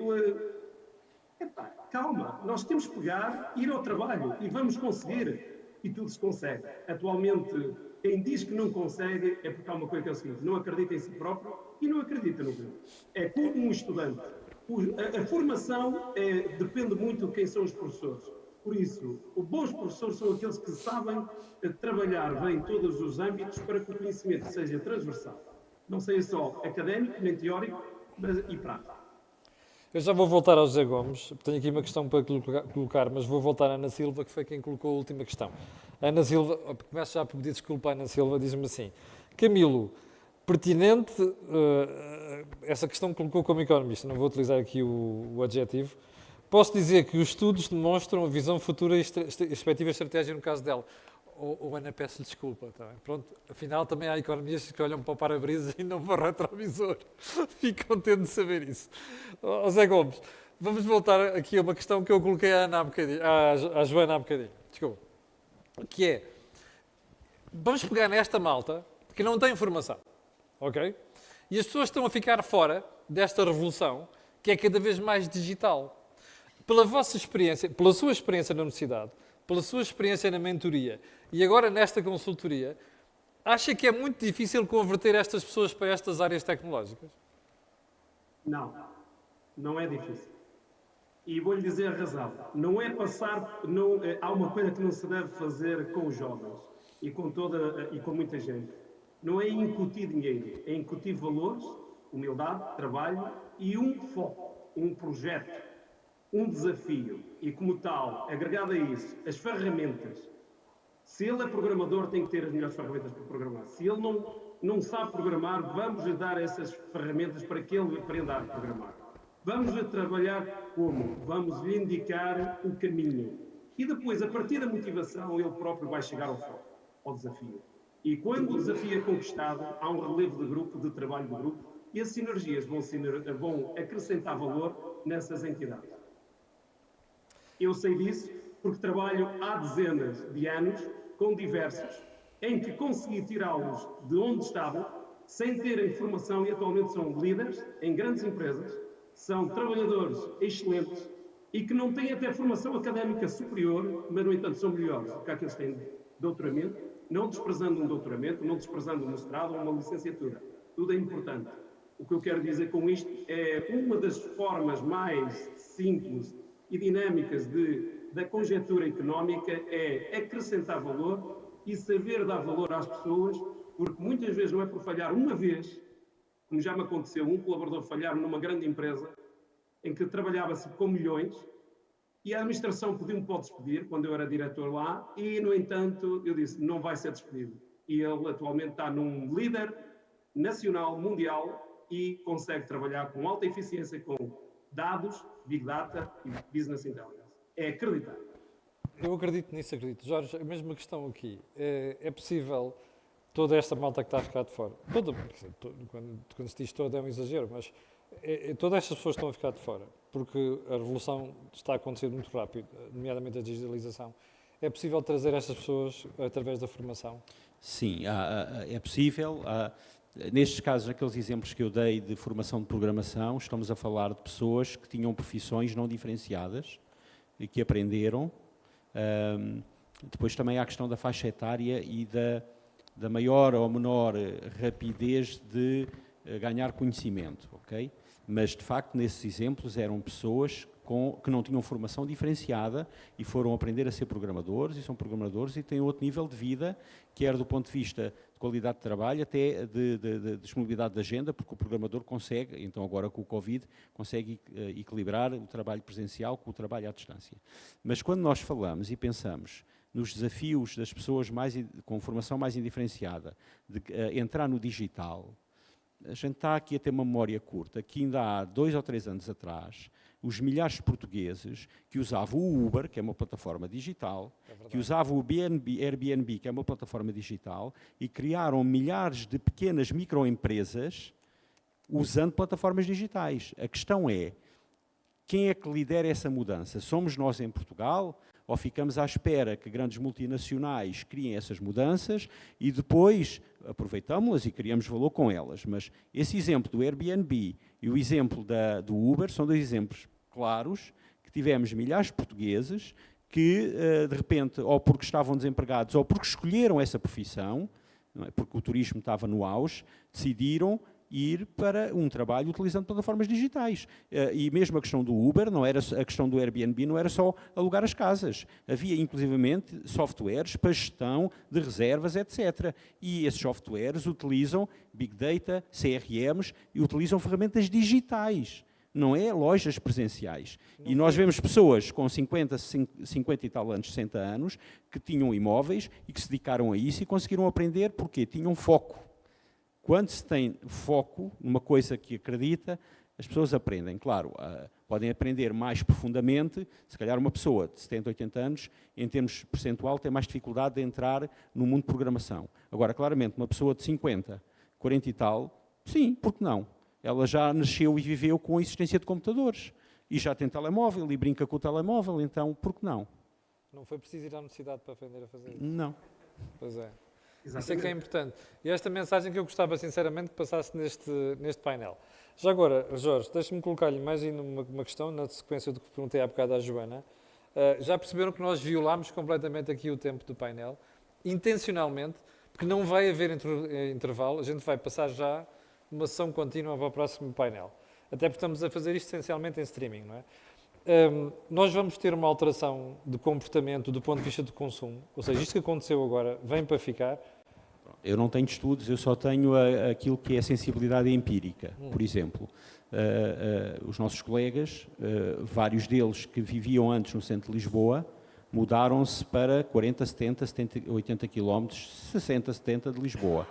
Epá, calma, nós temos que pegar, ir ao trabalho e vamos conseguir. E tudo se consegue. Atualmente, quem diz que não consegue é porque há uma coisa que é o seguinte, não acredita em si próprio e não acredita no que é como um estudante. A formação depende muito de quem são os professores. Por isso, os bons professores são aqueles que sabem trabalhar bem em todos os âmbitos para que o conhecimento seja transversal. Não seja só académico, nem teórico, mas e prático. Eu já vou voltar ao José Gomes. Tenho aqui uma questão para colocar, mas vou voltar à Ana Silva, que foi quem colocou a última questão. A Ana Silva, começo já por pedir desculpa à Ana Silva, diz-me assim: Camilo, pertinente, essa questão que colocou como economista, não vou utilizar aqui o adjetivo. Posso dizer que os estudos demonstram a visão futura e a perspectiva estratégica no caso dela. Ou Ana, peço-lhe desculpa. Tá bem? Pronto, afinal também há economistas que olham para o para-brisa e não para o retrovisor. Fico contente de saber isso. Zé Gomes, vamos voltar aqui a uma questão que eu coloquei à Ana à Joana há bocadinho. Desculpa. Que é, vamos pegar nesta malta que não tem informação, ok? E as pessoas estão a ficar fora desta revolução que é cada vez mais digital. Pela vossa experiência, pela sua experiência na universidade, pela sua experiência na mentoria e agora nesta consultoria, acha que é muito difícil converter estas pessoas para estas áreas tecnológicas? Não, não é difícil. E vou-lhe dizer a razão. Não é passar, há uma coisa que não se deve fazer com os jovens e com muita gente. Não é incutir dinheiro, é incutir valores, humildade, trabalho e um foco, um projeto. Um desafio e, como tal, agregado a isso, as ferramentas. Se ele é programador, tem que ter as melhores ferramentas para programar. Se ele não sabe programar, vamos lhe dar essas ferramentas para que ele aprenda a programar. Vamos lhe trabalhar como? Vamos lhe indicar o caminho. E depois, a partir da motivação, ele próprio vai chegar ao foco, ao desafio. E quando o desafio é conquistado, há um relevo de grupo, de trabalho de grupo, e as sinergias vão acrescentar valor nessas entidades. Eu sei disso porque trabalho há dezenas de anos com diversos, em que consegui tirá-los de onde estavam, sem terem formação e atualmente são líderes em grandes empresas, são trabalhadores excelentes e que não têm até formação académica superior, mas no entanto são melhores do que aqueles que têm doutoramento, não desprezando um doutoramento, não desprezando um mestrado ou uma licenciatura. Tudo é importante. O que eu quero dizer com isto é uma das formas mais simples e dinâmicas de da conjectura económica é acrescentar valor e saber dar valor às pessoas, porque muitas vezes não é por falhar uma vez, como já me aconteceu, um colaborador falhar numa grande empresa, em que trabalhava-se com milhões, e a administração pediu-me para o despedir, quando eu era diretor lá, e, no entanto, eu disse, não vai ser despedido. E ele atualmente está num líder nacional, mundial, e consegue trabalhar com alta eficiência, com dados, Big Data e Business Intelligence. É acreditar. Eu acredito nisso, acredito. Jorge, a mesma questão aqui. É possível toda esta malta que está a ficar de fora, quando se diz toda é um exagero, mas todas estas pessoas estão a ficar de fora, porque a revolução está a acontecer muito rápido, nomeadamente a digitalização. É possível trazer estas pessoas através da formação? Sim, é possível. Nestes casos, naqueles exemplos que eu dei de formação de programação, estamos a falar de pessoas que tinham profissões não diferenciadas e que aprenderam. Depois também há a questão da faixa etária e da maior ou menor rapidez de ganhar conhecimento, ok? Mas, de facto, nesses exemplos eram pessoas que não tinham formação diferenciada e foram aprender a ser programadores, e são programadores e têm outro nível de vida, quer do ponto de vista de qualidade de trabalho, até de disponibilidade de agenda, porque o programador consegue, então agora com o Covid, consegue equilibrar o trabalho presencial com o trabalho à distância. Mas quando nós falamos e pensamos nos desafios das pessoas com formação mais indiferenciada, de entrar no digital, a gente está aqui a ter uma memória curta, que ainda há 2 ou 3 anos atrás, os milhares de portugueses que usavam o Uber, que é uma plataforma digital, que usavam o Airbnb, que é uma plataforma digital, e criaram milhares de pequenas microempresas usando plataformas digitais. A questão é, quem é que lidera essa mudança? Somos nós em Portugal? Ou ficamos à espera que grandes multinacionais criem essas mudanças e depois aproveitamos-las e criamos valor com elas? Mas esse exemplo do Airbnb e o exemplo do Uber são 2 exemplos claros que tivemos milhares de portugueses que, de repente, ou porque estavam desempregados ou porque escolheram essa profissão, não é? Porque o turismo estava no auge, decidiram ir para um trabalho utilizando plataformas digitais. E mesmo a questão do Uber, a questão do Airbnb não era só alugar as casas. Havia, inclusivamente, softwares para gestão de reservas, etc. E esses softwares utilizam Big Data, CRMs, e utilizam ferramentas digitais. Não é lojas presenciais. E nós vemos pessoas com 50 e tal anos, 60 anos, que tinham imóveis e que se dedicaram a isso e conseguiram aprender porque tinham foco. Quando se tem foco numa coisa que acredita, as pessoas aprendem. Claro, podem aprender mais profundamente. Se calhar uma pessoa de 70, 80 anos, em termos percentual, tem mais dificuldade de entrar no mundo de programação. Agora, claramente, uma pessoa de 50, 40 e tal, sim, por que não? Ela já nasceu e viveu com a existência de computadores. E já tem telemóvel e brinca com o telemóvel, então, por que não? Não foi preciso ir à universidade para aprender a fazer isso? Não. Pois é. Exatamente. Isso é que é importante. E esta mensagem que eu gostava, sinceramente, que passasse neste painel. Já agora, Jorge, deixe-me colocar-lhe mais ainda uma questão, na sequência do que perguntei há bocado à Joana. Já perceberam que nós violámos completamente aqui o tempo do painel, intencionalmente, porque não vai haver intervalo, a gente vai passar já uma sessão contínua para o próximo painel. Até porque estamos a fazer isto essencialmente em streaming, não é? Nós vamos ter uma alteração de comportamento do ponto de vista do consumo, ou seja, isto que aconteceu agora vem para ficar. Eu não tenho estudos, eu só tenho aquilo que é a sensibilidade empírica. Por exemplo, os nossos colegas, vários deles que viviam antes no centro de Lisboa, mudaram-se para 40, 70, 80 km, 60, 70 de Lisboa.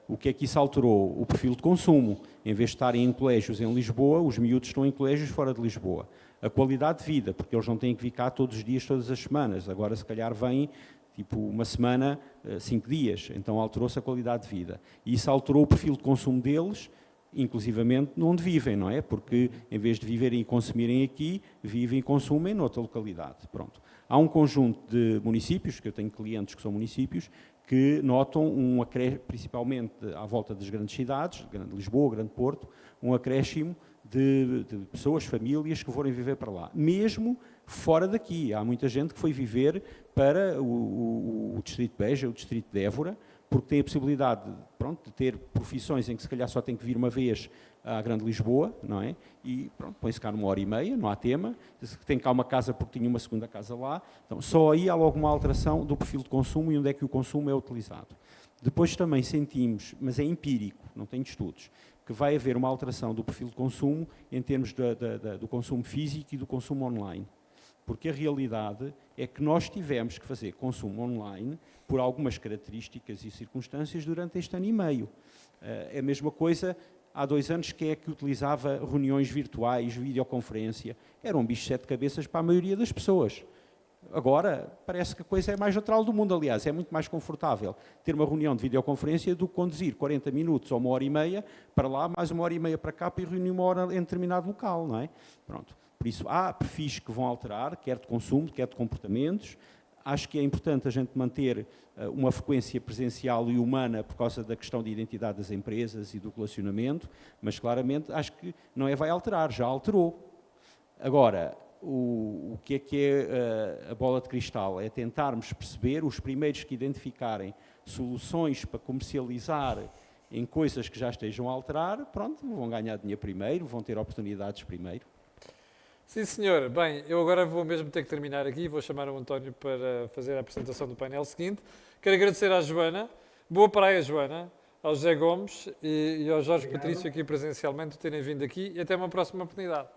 O que é que isso alterou? O perfil de consumo. Em vez de estarem em colégios em Lisboa, os miúdos estão em colégios fora de Lisboa. A qualidade de vida, porque eles não têm que vir cá todos os dias, todas as semanas. Agora, se calhar, vêm tipo uma semana, 5 dias. Então, alterou-se a qualidade de vida. E isso alterou o perfil de consumo deles, inclusivamente onde vivem, não é? Porque, em vez de viverem e consumirem aqui, vivem e consumem noutra localidade. Pronto. Há um conjunto de municípios, que eu tenho clientes que são municípios, que notam principalmente à volta das grandes cidades, Grande Lisboa, Grande Porto, um acréscimo de pessoas, famílias que forem viver para lá. Mesmo fora daqui. Há muita gente que foi viver para o Distrito de Beja, o Distrito de Évora, porque tem a possibilidade de ter profissões em que se calhar só tem que vir uma vez à Grande Lisboa, não é? E pronto, põe-se cá numa hora e meia, não há tema. Tem cá uma casa porque tinha uma segunda casa lá. Então, só aí há logo uma alteração do perfil de consumo e onde é que o consumo é utilizado. Depois também sentimos, mas é empírico, não tenho estudos, que vai haver uma alteração do perfil de consumo em termos do consumo físico e do consumo online. Porque a realidade é que nós tivemos que fazer consumo online por algumas características e circunstâncias durante este ano e meio. É a mesma coisa, há 2 anos, quem é que utilizava reuniões virtuais, videoconferência? Era um bicho de 7 cabeças para a maioria das pessoas. Agora, parece que a coisa é mais natural do mundo, aliás, é muito mais confortável ter uma reunião de videoconferência do que conduzir 40 minutos ou 1h30 para lá, mais 1h30 para cá, para ir reunir 1 hora em determinado local, não é? Pronto. Por isso, há perfis que vão alterar, quer de consumo, quer de comportamentos. Acho que é importante a gente manter uma frequência presencial e humana por causa da questão de identidade das empresas e do relacionamento, mas claramente acho que não vai alterar, já alterou. Agora, o que é a bola de cristal? É tentarmos perceber, os primeiros que identificarem soluções para comercializar em coisas que já estejam a alterar, pronto, vão ganhar dinheiro primeiro, vão ter oportunidades primeiro. Sim, senhor. Bem, eu agora vou mesmo ter que terminar aqui. Vou chamar o António para fazer a apresentação do painel seguinte. Quero agradecer à Joana. Boa praia, Joana. Ao José Gomes e ao Jorge Patrício aqui presencialmente por terem vindo aqui. E até uma próxima oportunidade.